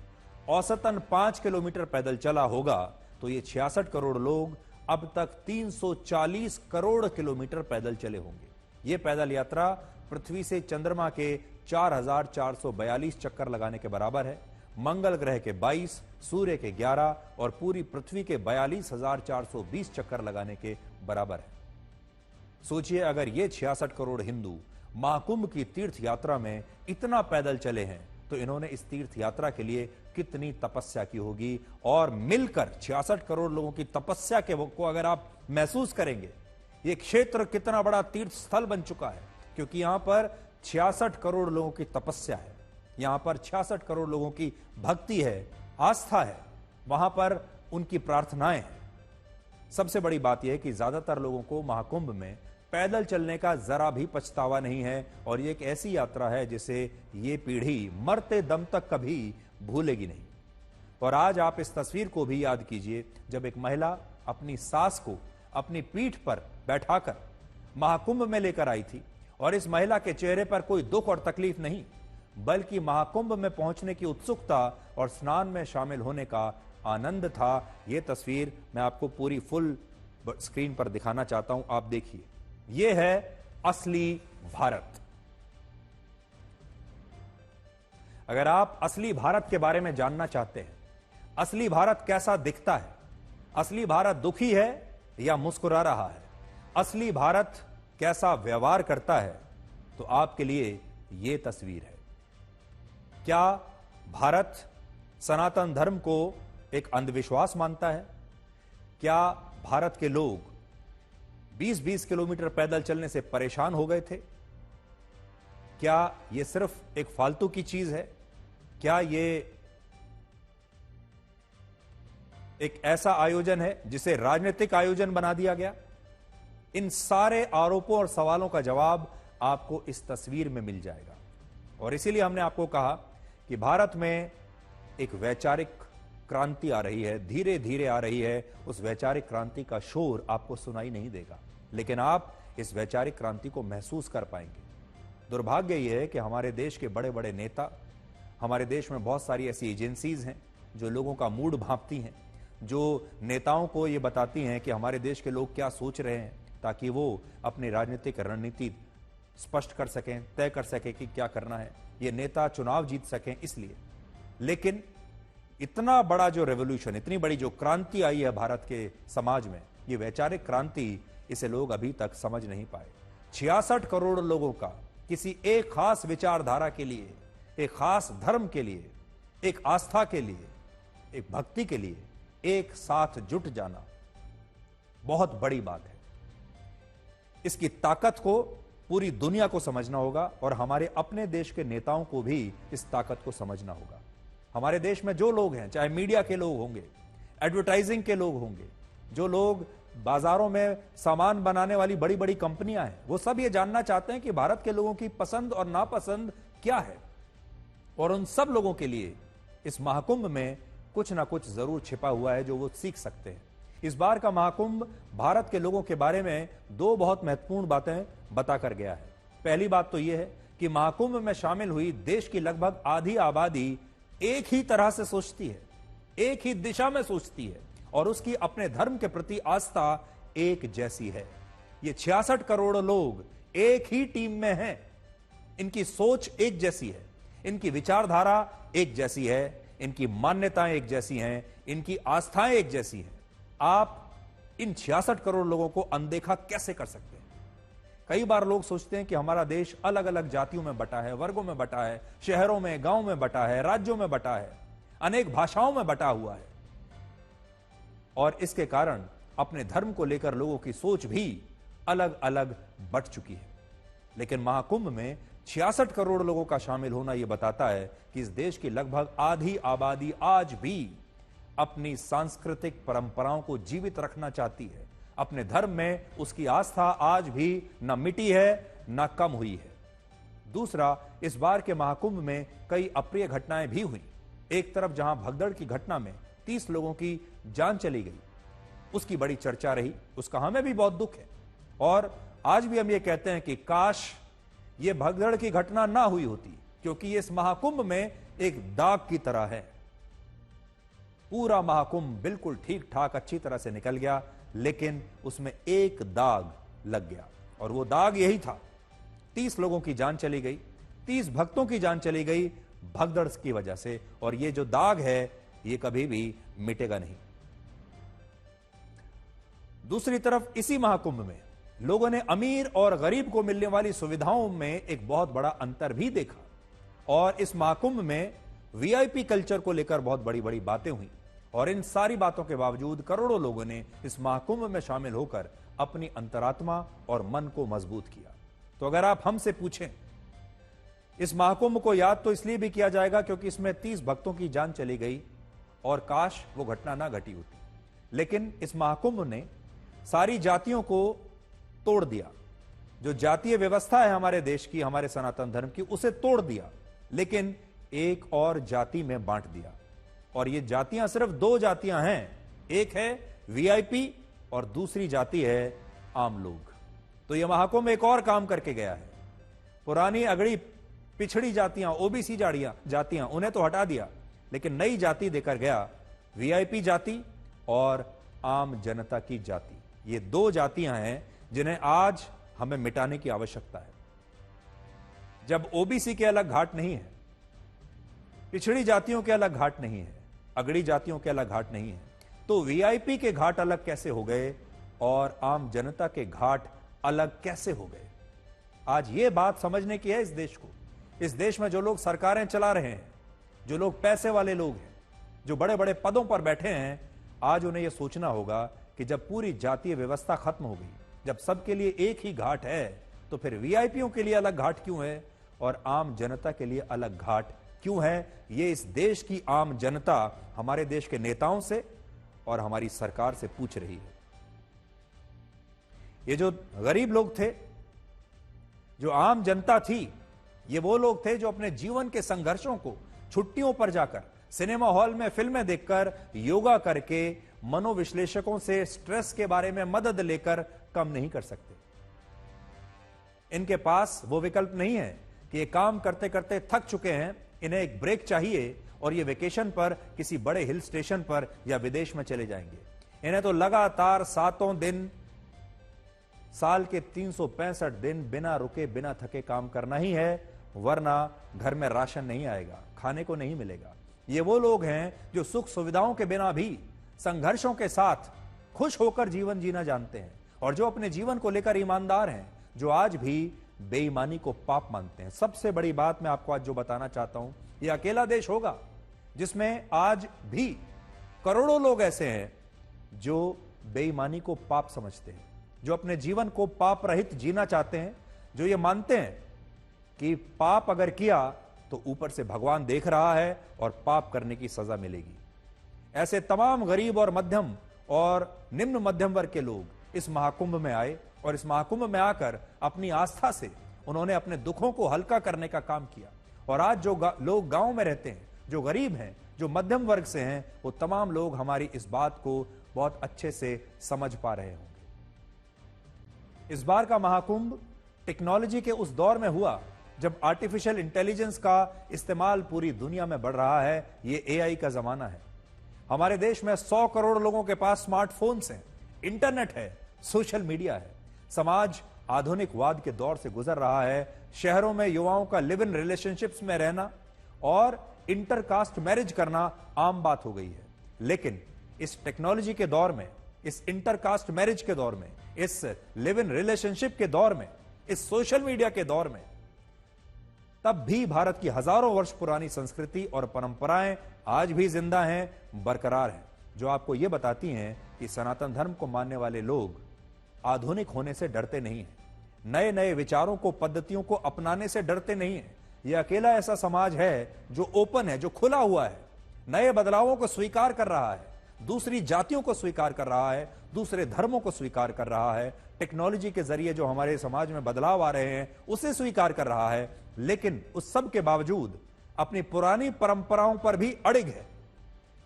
औसतन 5 किलोमीटर पैदल चला होगा, तो ये 66 करोड़ लोग अब तक 340 करोड़ किलोमीटर पैदल चले होंगे। यह पैदल यात्रा पृथ्वी से चंद्रमा के 4442 चक्कर लगाने के बराबर है, मंगल ग्रह के 22, सूर्य के 11 और पूरी पृथ्वी के 42,420 चक्कर लगाने के बराबर है। सोचिए, अगर ये 66 करोड़ हिंदू महाकुंभ की तीर्थ यात्रा में इतना पैदल चले हैं, तो इन्होंने इस तीर्थ यात्रा के लिए कितनी तपस्या की होगी। और मिलकर 66 करोड़ लोगों की तपस्या के को अगर आप महसूस करेंगे, ये क्षेत्र कितना बड़ा तीर्थ स्थल बन चुका है, क्योंकि यहां पर 66 करोड़ लोगों की तपस्या है, यहां पर 66 करोड़ लोगों की भक्ति है, आस्था है, वहां पर उनकी प्रार्थनाएं हैं। सबसे बड़ी बात यह है कि ज्यादातर लोगों को महाकुंभ में पैदल चलने का जरा भी पछतावा नहीं है, और ये एक ऐसी यात्रा है जिसे ये पीढ़ी मरते दम तक कभी भूलेगी नहीं। और आज आप इस तस्वीर को भी याद कीजिए, जब एक महिला अपनी सास को अपनी पीठ पर बैठाकर महाकुंभ में लेकर आई थी, और इस महिला के चेहरे पर कोई दुख और तकलीफ नहीं, बल्कि महाकुंभ में पहुंचने की उत्सुकता और स्नान में शामिल होने का आनंद था। यह तस्वीर मैं आपको पूरी फुल स्क्रीन पर दिखाना चाहता हूं, आप देखिए। यह है असली भारत। अगर आप असली भारत के बारे में जानना चाहते हैं, असली भारत कैसा दिखता है, असली भारत दुखी है या मुस्कुरा रहा है, असली भारत कैसा व्यवहार करता है, तो आपके लिए यह तस्वीर है। क्या भारत सनातन धर्म को एक अंधविश्वास मानता है? क्या भारत के लोग 20-20 किलोमीटर पैदल चलने से परेशान हो गए थे? क्या यह सिर्फ एक फालतू की चीज है? क्या यह एक ऐसा आयोजन है जिसे राजनीतिक आयोजन बना दिया गया? इन सारे आरोपों और सवालों का जवाब आपको इस तस्वीर में मिल जाएगा। और इसीलिए हमने आपको कहा कि भारत में एक वैचारिक क्रांति आ रही है, धीरे धीरे आ रही है। उस वैचारिक क्रांति का शोर आपको सुनाई नहीं देगा, लेकिन आप इस वैचारिक क्रांति को महसूस कर पाएंगे। दुर्भाग्य यह है कि हमारे देश के बड़े बड़े नेता, हमारे देश में बहुत सारी ऐसी एजेंसीज हैं जो लोगों का मूड भांपती हैं, जो नेताओं को यह बताती हैं कि हमारे देश के लोग क्या सोच रहे हैं, ताकि वो अपनी राजनीतिक रणनीति स्पष्ट कर सकें, तय कर सकें कि क्या करना है, ये नेता चुनाव जीत सकें इसलिए। लेकिन इतना बड़ा जो रेवोल्यूशन, इतनी बड़ी जो क्रांति आई है भारत के समाज में, ये वैचारिक क्रांति, इसे लोग अभी तक समझ नहीं पाए। 66 करोड़ लोगों का किसी एक खास विचारधारा के लिए, एक खास धर्म के लिए, एक आस्था के लिए, एक भक्ति के लिए एक साथ जुट जाना बहुत बड़ी बात है। इसकी ताकत को पूरी दुनिया को समझना होगा, और हमारे अपने देश के नेताओं को भी इस ताकत को समझना होगा। हमारे देश में जो लोग हैं, चाहे मीडिया के लोग होंगे, एडवर्टाइजिंग के लोग होंगे, जो लोग बाजारों में सामान बनाने वाली बड़ी बड़ी कंपनियां हैं, वो सब ये जानना चाहते हैं कि भारत के लोगों की पसंद और नापसंद क्या है। और उन सब लोगों के लिए इस महाकुंभ में कुछ ना कुछ जरूर छिपा हुआ है जो वो सीख सकते हैं। इस बार का महाकुंभ भारत के लोगों के बारे में दो बहुत महत्वपूर्ण बातें बताकर गया है। पहली बात तो यह है कि महाकुंभ में शामिल हुई देश की लगभग आधी आबादी एक ही तरह से सोचती है, एक ही दिशा में सोचती है, और उसकी अपने धर्म के प्रति आस्था एक जैसी है। ये 66 करोड़ लोग एक ही टीम में हैं, इनकी सोच एक जैसी है, इनकी विचारधारा एक जैसी है, इनकी मान्यताएं एक जैसी हैं, इनकी आस्थाएं एक जैसी हैं। आप इन 66 करोड़ लोगों को अनदेखा कैसे कर सकते हैं? कई बार लोग सोचते हैं कि हमारा देश अलग अलग जातियों में बटा है, वर्गों में बटा है, शहरों में, गांव में बटा है, राज्यों में बटा है। अनेक भाषाओं में बटा हुआ है और इसके कारण अपने धर्म को लेकर लोगों की सोच भी अलग अलग बट चुकी है। लेकिन महाकुंभ में 66 करोड़ लोगों का शामिल होना यह बताता है कि इस देश की लगभग आधी आबादी आज भी अपनी सांस्कृतिक परंपराओं को जीवित रखना चाहती है। अपने धर्म में उसकी आस्था आज भी न मिटी है न कम हुई है। दूसरा, इस बार के महाकुंभ में कई अप्रिय घटनाएं भी हुई। एक तरफ जहां भगदड़ की घटना में 30 लोगों की जान चली गई, उसकी बड़ी चर्चा रही, उसका हमें भी बहुत दुख है और आज भी हम ये कहते हैं कि काश ये भगदड़ की घटना ना हुई होती, क्योंकि ये इस महाकुंभ में एक दाग की तरह है। पूरा महाकुंभ बिल्कुल ठीक ठाक अच्छी तरह से निकल गया, लेकिन उसमें एक दाग लग गया और वो दाग यही था, 30 लोगों की जान चली गई, 30 भक्तों की जान चली गई भगदड़ की वजह से, और ये जो दाग है ये कभी भी मिटेगा नहीं। दूसरी तरफ इसी महाकुंभ में लोगों ने अमीर और गरीब को मिलने वाली सुविधाओं में एक बहुत बड़ा अंतर भी देखा और इस महाकुंभ में वीआईपी कल्चर को लेकर बहुत बड़ी बड़ी बातें हुई और इन सारी बातों के बावजूद करोड़ों लोगों ने इस महाकुंभ में शामिल होकर अपनी अंतरात्मा और मन को मजबूत किया। तो अगर आप हमसे पूछें, इस महाकुंभ को याद तो इसलिए भी किया जाएगा क्योंकि इसमें 30 भक्तों की जान चली गई और काश वो घटना ना घटी होती। लेकिन इस महाकुंभ ने सारी जातियों को तोड़ दिया। जो जातीय व्यवस्था है हमारे देश की, हमारे सनातन धर्म की, उसे तोड़ दिया, लेकिन एक और जाति में बांट दिया। और ये जातियां सिर्फ 2 जातियां हैं, एक है वीआईपी और दूसरी जाति है आम लोग। तो यह महाकुंभ एक और काम करके गया है। पुरानी अगड़ी पिछड़ी जातियां, ओबीसी जातियां, उन्हें तो हटा दिया, लेकिन नई जाति देकर गया, वीआईपी जाति और आम जनता की जाति। ये 2 जातियां हैं जिन्हें आज हमें मिटाने की आवश्यकता है। जब ओबीसी के अलग घाट नहीं है, पिछड़ी जातियों के अलग घाट नहीं है, अगड़ी जातियों के अलग घाट नहीं है, तो वीआईपी के घाट अलग कैसे हो गए और आम जनता के घाट अलग कैसे हो गए? आज यह बात समझने की है इस देश को। इस देश में जो लोग सरकारें चला रहे हैं, जो लोग पैसे वाले लोग हैं, जो बड़े बड़े पदों पर बैठे हैं, आज उन्हें यह सोचना होगा कि जब पूरी जातीय व्यवस्था खत्म हो गई, जब सबके लिए एक ही घाट है, तो फिर वीआईपीओं के लिए अलग घाट क्यों है और आम जनता के लिए अलग घाट क्यों है? ये इस देश की आम जनता हमारे देश के नेताओं से और हमारी सरकार से पूछ रही है। ये जो गरीब लोग थे, जो आम जनता थी, ये वो लोग थे जो अपने जीवन के संघर्षों को छुट्टियों पर जाकर, सिनेमा हॉल में फिल्में देखकर, योगा करके, मनोविश्लेषकों से स्ट्रेस के बारे में मदद लेकर कम नहीं कर सकते। इनके पास वो विकल्प नहीं है कि ये काम करते करते थक चुके हैं, इन्हें एक ब्रेक चाहिए और ये वेकेशन पर किसी बड़े हिल स्टेशन पर या विदेश में चले जाएंगे। इन्हें तो लगातार 7 दिन, साल के 365 दिन बिना रुके बिना थके काम करना ही है, वरना घर में राशन नहीं आएगा, खाने को नहीं मिलेगा। ये वो लोग हैं जो सुख सुविधाओं के बिना भी संघर्षों के साथ खुश होकर जीवन जीना जानते हैं और जो अपने जीवन को लेकर ईमानदार हैं, जो आज भी बेईमानी को पाप मानते हैं। सबसे बड़ी बात मैं आपको आज जो बताना चाहता हूं, यह अकेला देश होगा जिसमें आज भी करोड़ों लोग ऐसे हैं जो बेईमानी को पाप समझते हैं, जो अपने जीवन को पाप रहित जीना चाहते हैं, जो ये मानते हैं कि पाप अगर किया तो ऊपर से भगवान देख रहा है और पाप करने की सजा मिलेगी। ऐसे तमाम गरीब और मध्यम और निम्न मध्यम वर्ग के लोग इस महाकुंभ में आए और इस महाकुंभ में आकर अपनी आस्था से उन्होंने अपने दुखों को हल्का करने का काम किया। और आज जो लोग गांव में रहते हैं, जो गरीब हैं, जो मध्यम वर्ग से हैं, वो तमाम लोग हमारी इस बात को बहुत अच्छे से समझ पा रहे होंगे। इस बार का महाकुंभ टेक्नोलॉजी के उस दौर में हुआ जब आर्टिफिशियल इंटेलिजेंस का इस्तेमाल पूरी दुनिया में बढ़ रहा है। ये एआई का जमाना है। हमारे देश में 100 करोड़ लोगों के पास स्मार्टफोन्स हैं, इंटरनेट है, सोशल मीडिया है। समाज आधुनिकवाद के दौर से गुजर रहा है। शहरों में युवाओं का लिव इन रिलेशनशिप्स में रहना और इंटरकास्ट मैरिज करना आम बात हो गई है। लेकिन इस टेक्नोलॉजी के दौर में, इस इंटरकास्ट मैरिज के दौर में, इस लिव इन रिलेशनशिप के दौर में, इस सोशल मीडिया के दौर में, तब भी भारत की हजारों वर्ष पुरानी संस्कृति और परंपराएं आज भी जिंदा हैं, बरकरार हैं, जो आपको यह बताती हैं कि सनातन धर्म को मानने वाले लोग आधुनिक होने से डरते नहीं हैं, नए नए विचारों को, पद्धतियों को अपनाने से डरते नहीं हैं। यह अकेला ऐसा समाज है जो ओपन है, जो खुला हुआ है, नए बदलावों को स्वीकार कर रहा है, दूसरी जातियों को स्वीकार कर रहा है, दूसरे धर्मों को स्वीकार कर रहा है, टेक्नोलॉजी के जरिए जो हमारे समाज में बदलाव आ रहे हैं उसे स्वीकार कर रहा है, लेकिन उस सब के बावजूद अपनी पुरानी परंपराओं पर भी अड़िग है,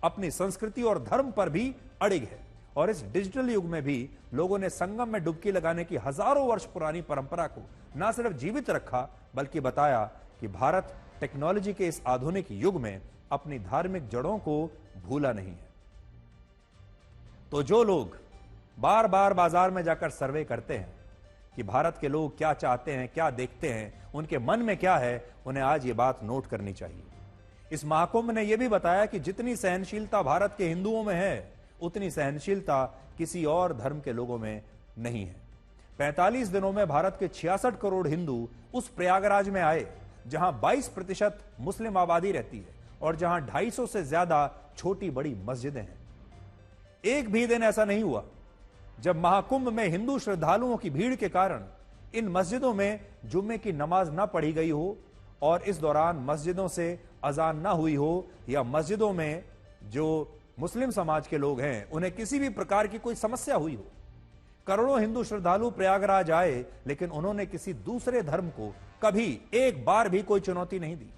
अपनी संस्कृति और धर्म पर भी अड़िग है। और इस डिजिटल युग में भी लोगों ने संगम में डुबकी लगाने की हजारों वर्ष पुरानी परंपरा को न सिर्फ जीवित रखा, बल्कि बताया कि भारत टेक्नोलॉजी के इस आधुनिक युग में अपनी धार्मिक जड़ों को भूला नहीं है। तो जो लोग बार बार बाजार में जाकर सर्वे करते हैं कि भारत के लोग क्या चाहते हैं, क्या देखते हैं, उनके मन में क्या है, उन्हें आज ये बात नोट करनी चाहिए। इस महाकुंभ ने यह भी बताया कि जितनी सहनशीलता भारत के हिंदुओं में है, उतनी सहनशीलता किसी और धर्म के लोगों में नहीं है। 45 दिनों में भारत के 66 करोड़ हिंदू उस प्रयागराज में आए जहां 22% मुस्लिम आबादी रहती है और जहां 250 से ज्यादा छोटी बड़ी मस्जिदें हैं। एक भी दिन ऐसा नहीं हुआ जब महाकुंभ में हिंदू श्रद्धालुओं की भीड़ के कारण इन मस्जिदों में जुम्मे की नमाज ना पढ़ी गई हो और इस दौरान मस्जिदों से अजान ना हुई हो, या मस्जिदों में जो मुस्लिम समाज के लोग हैं उन्हें किसी भी प्रकार की कोई समस्या हुई हो। करोड़ों हिंदू श्रद्धालु प्रयागराज आए, लेकिन उन्होंने किसी दूसरे धर्म को कभी एक बार भी कोई चुनौती नहीं दी,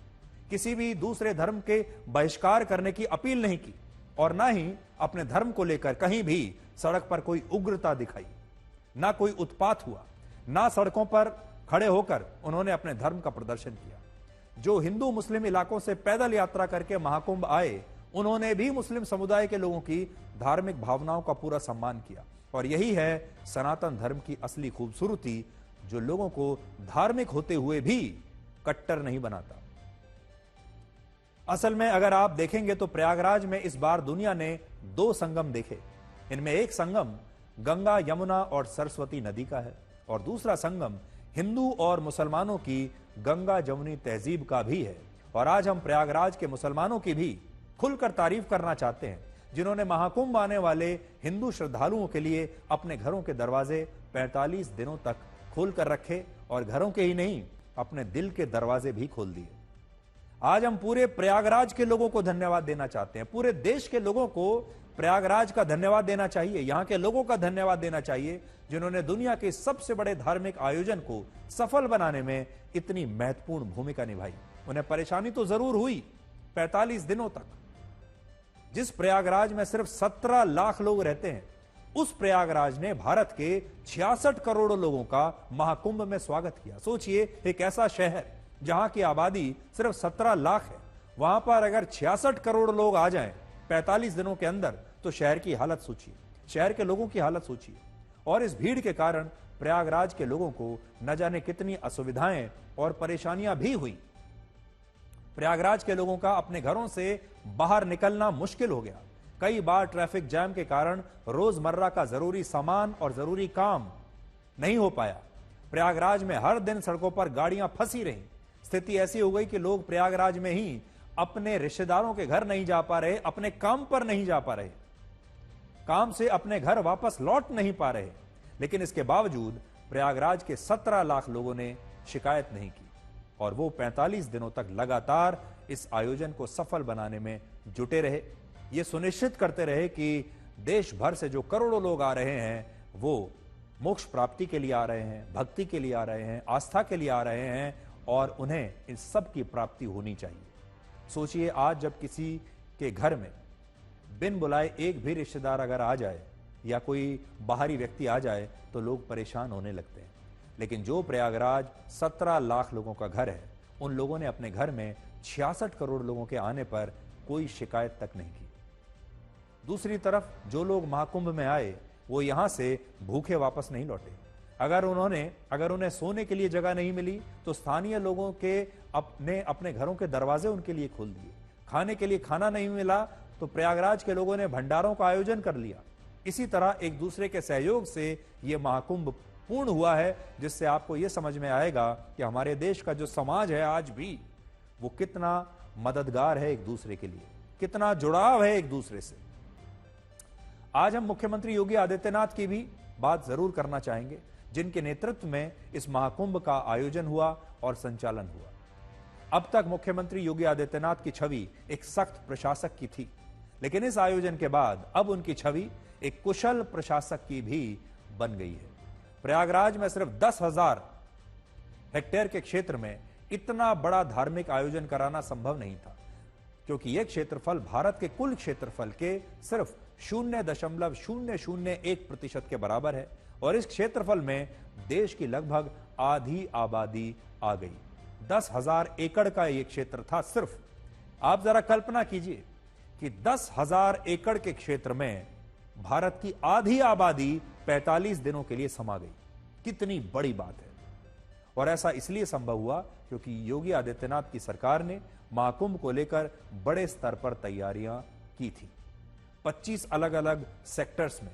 किसी भी दूसरे धर्म के बहिष्कार करने की अपील नहीं की, और ना ही अपने धर्म को लेकर कहीं भी सड़क पर कोई उग्रता दिखाई, ना कोई उत्पात हुआ, ना सड़कों पर खड़े होकर उन्होंने अपने धर्म का प्रदर्शन किया। जो हिंदू मुस्लिम इलाकों से पैदल यात्रा करके महाकुंभ आए, उन्होंने भी मुस्लिम समुदाय के लोगों की धार्मिक भावनाओं का पूरा सम्मान किया। और यही है सनातन धर्म की असली खूबसूरती, जो लोगों को धार्मिक होते हुए भी कट्टर नहीं बनाता। असल में अगर आप देखेंगे तो प्रयागराज में इस बार दुनिया ने 2 संगम देखे। इनमें एक संगम गंगा, यमुना और सरस्वती नदी का है, और दूसरा संगम हिंदू और मुसलमानों की गंगा जमुनी तहजीब का भी है। और आज हम प्रयागराज के मुसलमानों की भी खुलकर तारीफ करना चाहते हैं, जिन्होंने महाकुंभ आने वाले हिंदू श्रद्धालुओं के लिए अपने घरों के दरवाजे 45 दिनों तक खोलकर रखे, और घरों के ही नहीं, अपने दिल के दरवाजे भी खोल दिए। आज हम पूरे प्रयागराज के लोगों को धन्यवाद देना चाहते हैं, पूरे देश के लोगों को प्रयागराज का धन्यवाद देना चाहिए, यहां के लोगों का धन्यवाद देना चाहिए, जिन्होंने दुनिया के सबसे बड़े धार्मिक आयोजन को सफल बनाने में इतनी महत्वपूर्ण भूमिका निभाई। उन्हें परेशानी तो जरूर हुई 45 दिनों तक। जिस प्रयागराज में सिर्फ 17 लाख लोग रहते हैं, उस प्रयागराज ने भारत के 66 करोड़ लोगों का महाकुंभ में स्वागत किया। सोचिए, एक ऐसा शहर जहां की आबादी सिर्फ 17 लाख है, वहां पर अगर 66 करोड़ लोग आ जाएं 45 दिनों के अंदर, तो शहर की हालत सोचिए, शहर के लोगों की हालत सोचिए। और इस भीड़ के कारण प्रयागराज के लोगों को न जाने कितनी असुविधाएं और परेशानियां भी हुई। प्रयागराज के लोगों का अपने घरों से बाहर निकलना मुश्किल हो गया। कई बार ट्रैफिक जैम के कारण रोजमर्रा का जरूरी सामान और जरूरी काम नहीं हो पाया। प्रयागराज में हर दिन सड़कों पर गाड़ियां फंसी रहीं। स्थिति ऐसी हो गई कि लोग प्रयागराज में ही अपने रिश्तेदारों के घर नहीं जा पा रहे, अपने काम पर नहीं जा पा रहे, काम से अपने घर वापस लौट नहीं पा रहे। लेकिन इसके बावजूद प्रयागराज के 17 लाख लोगों ने शिकायत नहीं की, और वो 45 दिनों तक लगातार इस आयोजन को सफल बनाने में जुटे रहे। ये सुनिश्चित करते रहे कि देश भर से जो करोड़ों लोग आ रहे हैं, वो मोक्ष प्राप्ति के लिए आ रहे हैं, भक्ति के लिए आ रहे हैं, आस्था के लिए आ रहे हैं, और उन्हें इन सब की प्राप्ति होनी चाहिए। सोचिए, आज जब किसी के घर में बिन बुलाए एक भी रिश्तेदार अगर आ जाए या कोई बाहरी व्यक्ति आ जाए, तो लोग परेशान होने लगते हैं। लेकिन जो प्रयागराज 17 लाख लोगों का घर है, उन लोगों ने अपने घर में 66 करोड़ लोगों के आने पर कोई शिकायत तक नहीं की। दूसरी तरफ जो लोग महाकुंभ में आए, वो यहां से भूखे वापस नहीं लौटे। अगर उन्हें सोने के लिए जगह नहीं मिली, तो स्थानीय लोगों के अपने घरों के दरवाजे उनके लिए खोल दिए। खाने के लिए खाना नहीं मिला, तो प्रयागराज के लोगों ने भंडारों का आयोजन कर लिया। इसी तरह एक दूसरे के सहयोग से यह महाकुंभ पूर्ण हुआ है, जिससे आपको यह समझ में आएगा कि हमारे देश का जो समाज है आज भी, वो कितना मददगार है एक दूसरे के लिए। कितना जुड़ाव है एक दूसरे से। आज हम मुख्यमंत्री योगी आदित्यनाथ की भी बात जरूर करना चाहेंगे, जिनके नेतृत्व में इस महाकुंभ का आयोजन हुआ और संचालन हुआ। अब तक मुख्यमंत्री योगी आदित्यनाथ की छवि एक सख्त प्रशासक की थी, लेकिन इस आयोजन के बाद अब उनकी छवि एक कुशल प्रशासक की भी बन गई है। प्रयागराज में सिर्फ 10,000 हेक्टेयर के क्षेत्र में इतना बड़ा धार्मिक आयोजन कराना संभव नहीं था, क्योंकि यह क्षेत्रफल भारत के कुल क्षेत्रफल के सिर्फ 0.001% के बराबर है और इस क्षेत्रफल में देश की लगभग आधी आबादी आ गई। 10,000 एकड़ का यह क्षेत्र था सिर्फ। आप जरा कल्पना कीजिए कि 10,000 एकड़ के क्षेत्र में भारत की आधी आबादी 45 दिनों के लिए समा गई। कितनी बड़ी बात है। और ऐसा इसलिए संभव हुआ क्योंकि योगी आदित्यनाथ की सरकार ने महाकुंभ को लेकर बड़े स्तर पर तैयारियां की थी। 25 अलग अलग सेक्टर्स में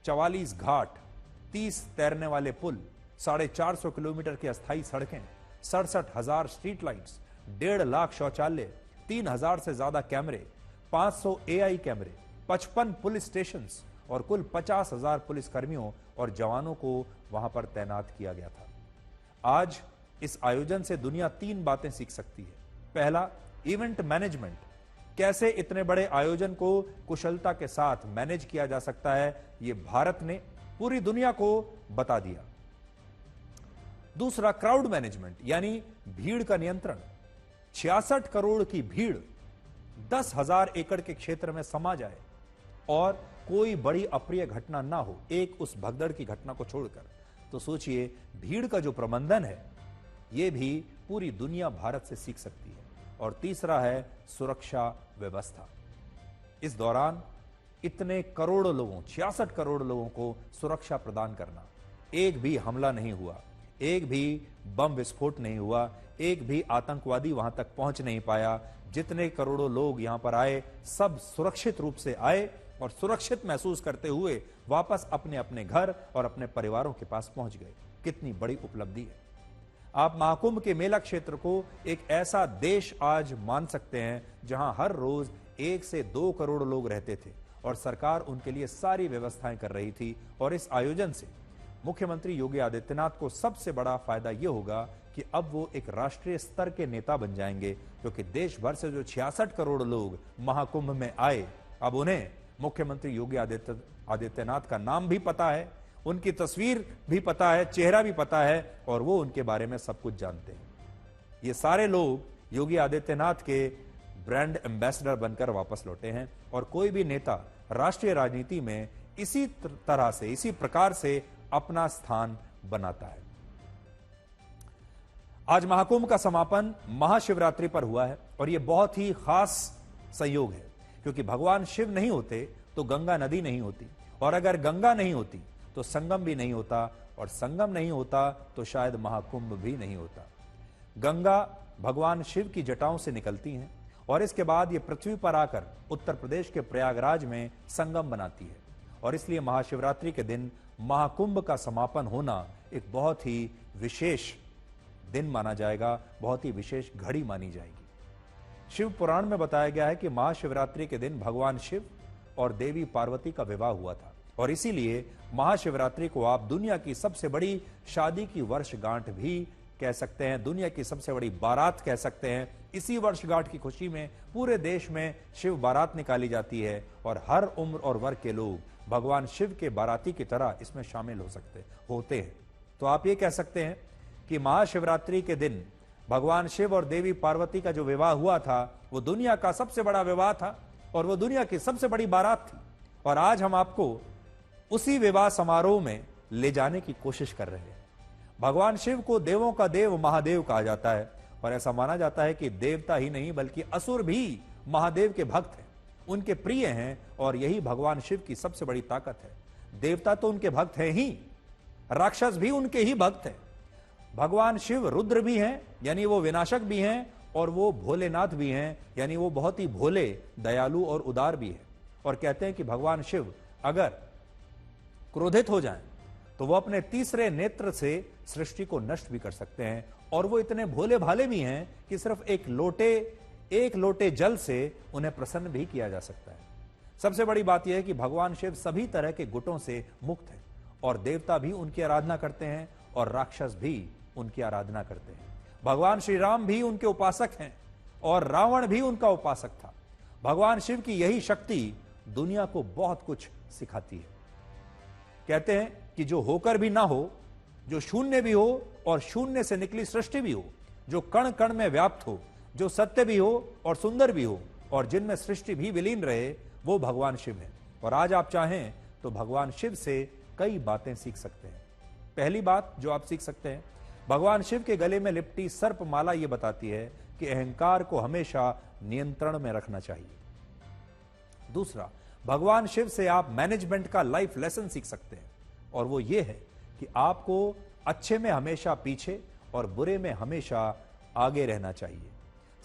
44 घाट, 30 तैरने वाले पुल, 450 किलोमीटर की अस्थायी सड़कें, 67,000 स्ट्रीट लाइट्स, 1.5 लाख शौचालय, 3,000 से ज्यादा कैमरे, 500 AI कैमरे, 55 पुलिस स्टेशन और कुल 50,000 पुलिस कर्मियों और जवानों को वहां पर तैनात किया गया था। आज इस आयोजन से दुनिया 3 बातें सीख सकती है। पहला, इवेंट मैनेजमेंट, कैसे इतने बड़े आयोजन को कुशलता के साथ मैनेज किया जा सकता है, यह भारत ने पूरी दुनिया को बता दिया। दूसरा, क्राउड मैनेजमेंट, यानी भीड़ का नियंत्रण। 66 करोड़ की भीड़ 10,000 एकड़ के क्षेत्र में समा जाए और कोई बड़ी अप्रिय घटना ना हो, एक उस भगदड़ की घटना को छोड़कर, तो सोचिए भीड़ का जो प्रबंधन है यह भी पूरी दुनिया भारत से सीख सकती है। और तीसरा है सुरक्षा व्यवस्था। इस दौरान इतने करोड़ों लोगों, 66 करोड़ लोगों को सुरक्षा प्रदान करना, एक भी हमला नहीं हुआ, एक भी बम विस्फोट नहीं हुआ, एक भी आतंकवादी वहां तक पहुंच नहीं पाया। जितने करोड़ों लोग यहां पर आए सब सुरक्षित रूप से आए और सुरक्षित महसूस करते हुए वापस अपने अपने घर और अपने परिवारों के पास पहुंच गए। कितनी बड़ी उपलब्धि है। आप महाकुंभ के मेला क्षेत्र को एक ऐसा देश आज मान सकते हैं जहां हर रोज 1 से 2 करोड़ लोग रहते थे और सरकार उनके लिए सारी व्यवस्थाएं कर रही थी। और इस आयोजन से मुख्यमंत्री योगी आदित्यनाथ को सबसे बड़ा फायदा यह होगा कि अब वो एक राष्ट्रीय स्तर के नेता बन जाएंगे, क्योंकि देश भर से जो 66 करोड़ लोग महाकुंभ में आए, अब उन्हें मुख्यमंत्री योगी आदित्यनाथ का नाम भी पता है, उनकी तस्वीर भी पता है, चेहरा भी पता है और वो उनके बारे में सब कुछ जानते हैं। ये सारे लोग योगी आदित्यनाथ के ब्रांड एम्बेसडर बनकर वापस लौटे हैं और कोई भी नेता राष्ट्रीय राजनीति में इसी तरह से, इसी प्रकार से अपना स्थान बनाता है। आज महाकुंभ का समापन महाशिवरात्रि पर हुआ है और यह बहुत ही खास संयोग है, क्योंकि भगवान शिव नहीं होते तो गंगा नदी नहीं होती, और अगर गंगा नहीं होती तो संगम भी नहीं होता, और संगम नहीं होता तो शायद महाकुंभ भी नहीं होता। गंगा भगवान शिव की जटाओं से निकलती हैं और इसके बाद ये पृथ्वी पर आकर उत्तर प्रदेश के प्रयागराज में संगम बनाती है, और इसलिए महाशिवरात्रि के दिन महाकुंभ का समापन होना एक बहुत ही विशेष दिन माना जाएगा, बहुत ही विशेष घड़ी मानी जाएगी। शिव पुराण में बताया गया है कि महाशिवरात्रि के दिन भगवान शिव और देवी पार्वती का विवाह हुआ था, और इसीलिए महाशिवरात्रि को आप दुनिया की सबसे बड़ी शादी की वर्षगांठ भी कह सकते हैं, दुनिया की सबसे बड़ी बारात कह सकते हैं। इसी वर्षगांठ की खुशी में पूरे देश में शिव बारात निकाली जाती है और हर उम्र और वर्ग के लोग भगवान शिव के बाराती की तरह इसमें शामिल होते हैं। तो आप ये कह सकते हैं कि महाशिवरात्रि के दिन भगवान शिव और देवी पार्वती का जो विवाह हुआ था वो दुनिया का सबसे बड़ा विवाह था और वो दुनिया की सबसे बड़ी बारात थी, और आज हम आपको उसी विवाह समारोह में ले जाने की कोशिश कर रहे हैं। भगवान शिव को देवों का देव महादेव कहा जाता है, और ऐसा माना जाता है कि देवता ही नहीं बल्कि असुर भी महादेव के भक्त हैं, उनके प्रिय हैं, और यही भगवान शिव की सबसे बड़ी ताकत है। देवता तो उनके भक्त हैं ही, राक्षस भी उनके ही भक्त हैं। भगवान शिव रुद्र भी हैं, यानी वो विनाशक भी हैं, और वो भोलेनाथ भी हैं, यानी वो बहुत ही भोले, दयालु और उदार भी हैं। और कहते हैं कि भगवान शिव अगर क्रोधित हो जाएं तो वो अपने तीसरे नेत्र से सृष्टि को नष्ट भी कर सकते हैं, और वो इतने भोले भाले भी हैं कि सिर्फ एक लोटे एक लोटे जल से उन्हें प्रसन्न भी किया जा सकता है। सबसे बड़ी बात यह है कि भगवान शिव सभी तरह के गुटों से मुक्त है और देवता भी उनकी आराधना करते हैं और राक्षस भी उनकी आराधना करते हैं। भगवान श्री राम भी उनके उपासक हैं और रावण भी उनका उपासक था। भगवान शिव की यही शक्ति दुनिया को बहुत कुछ सिखाती है। कहते हैं कि जो होकर भी ना हो, जो शून्य भी हो और शून्य से निकली सृष्टि भी हो, जो कण कण में व्याप्त हो, जो सत्य भी हो और सुंदर भी हो और जिनमें सृष्टि भी विलीन रहे, वो भगवान शिव है। और आज आप चाहें तो भगवान शिव से कई बातें सीख सकते हैं। पहली बात जो आप सीख सकते हैं, भगवान शिव के गले में लिपटी सर्प माला यह बताती है कि अहंकार को हमेशा नियंत्रण में रखना चाहिए। दूसरा, भगवान शिव से आप मैनेजमेंट का लाइफ लेसन सीख सकते हैं और वो ये है कि आपको अच्छे में हमेशा पीछे और बुरे में हमेशा आगे रहना चाहिए।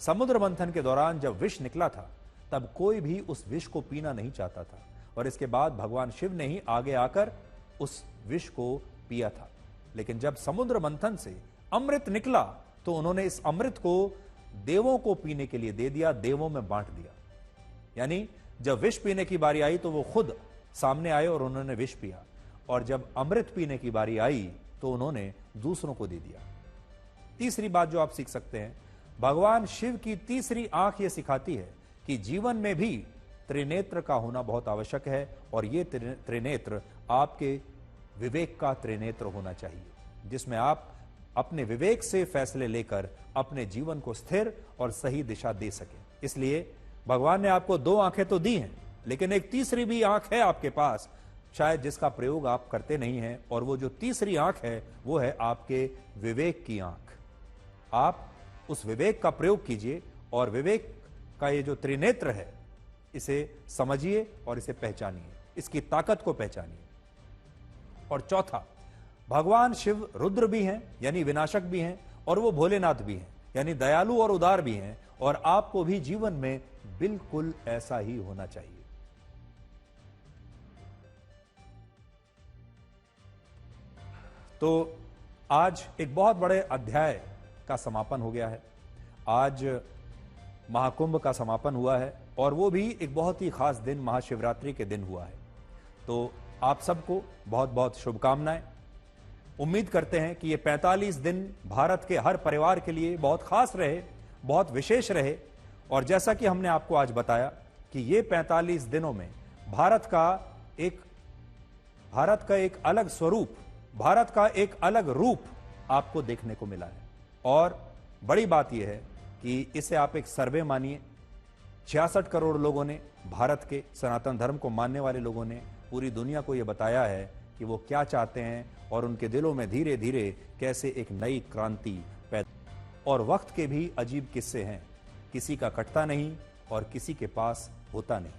समुद्र मंथन के दौरान जब विष निकला था तब कोई भी उस विष को पीना नहीं चाहता था और इसके बाद भगवान शिव ने ही आगे आकर उस विष को पिया था। लेकिन जब समुद्र मंथन से अमृत निकला तो उन्होंने इस अमृत को देवों को पीने के लिए दे दिया, देवों में बांट दिया। यानी जब विष पीने की बारी आई तो वो खुद सामने आए और उन्होंने विष पिया, और जब अमृत पीने की बारी आई तो उन्होंने दूसरों को दे दिया। तीसरी बात जो आप सीख सकते हैं, भगवान शिव की तीसरी आंख यह सिखाती है कि जीवन में भी त्रिनेत्र का होना बहुत आवश्यक है और यह त्रिनेत्र आपके विवेक का त्रिनेत्र होना चाहिए, जिसमें आप अपने विवेक से फैसले लेकर अपने जीवन को स्थिर और सही दिशा दे सकें। इसलिए भगवान ने आपको दो आंखें तो दी हैं, लेकिन एक तीसरी भी आंख है आपके पास, शायद जिसका प्रयोग आप करते नहीं हैं, और वो जो तीसरी आंख है वो है आपके विवेक की आंख। आप उस विवेक का प्रयोग कीजिए और विवेक का ये जो त्रिनेत्र है इसे समझिए और इसे पहचानिए, इसकी ताकत को पहचानिए। और चौथा, भगवान शिव रुद्र भी हैं यानी विनाशक भी हैं, और वो भोलेनाथ भी हैं यानी दयालु और उदार भी हैं, और आपको भी जीवन में बिल्कुल ऐसा ही होना चाहिए। तो आज एक बहुत बड़े अध्याय का समापन हो गया है। आज महाकुंभ का समापन हुआ है और वो भी एक बहुत ही खास दिन महाशिवरात्रि के दिन हुआ है। तो आप सबको बहुत बहुत शुभकामनाएं। उम्मीद करते हैं कि ये 45 दिन भारत के हर परिवार के लिए बहुत खास रहे, बहुत विशेष रहे। और जैसा कि हमने आपको आज बताया कि ये 45 दिनों में भारत का एक अलग स्वरूप, भारत का एक अलग रूप आपको देखने को मिला है। और बड़ी बात यह है कि इसे आप एक सर्वे मानिए। 66 करोड़ लोगों ने, भारत के सनातन धर्म को मानने वाले लोगों ने पूरी दुनिया को यह बताया है कि वो क्या चाहते हैं और उनके दिलों में धीरे धीरे कैसे एक नई क्रांति पैदा। और वक्त के भी अजीब किस्से हैं, किसी का कटता नहीं और किसी के पास होता नहीं।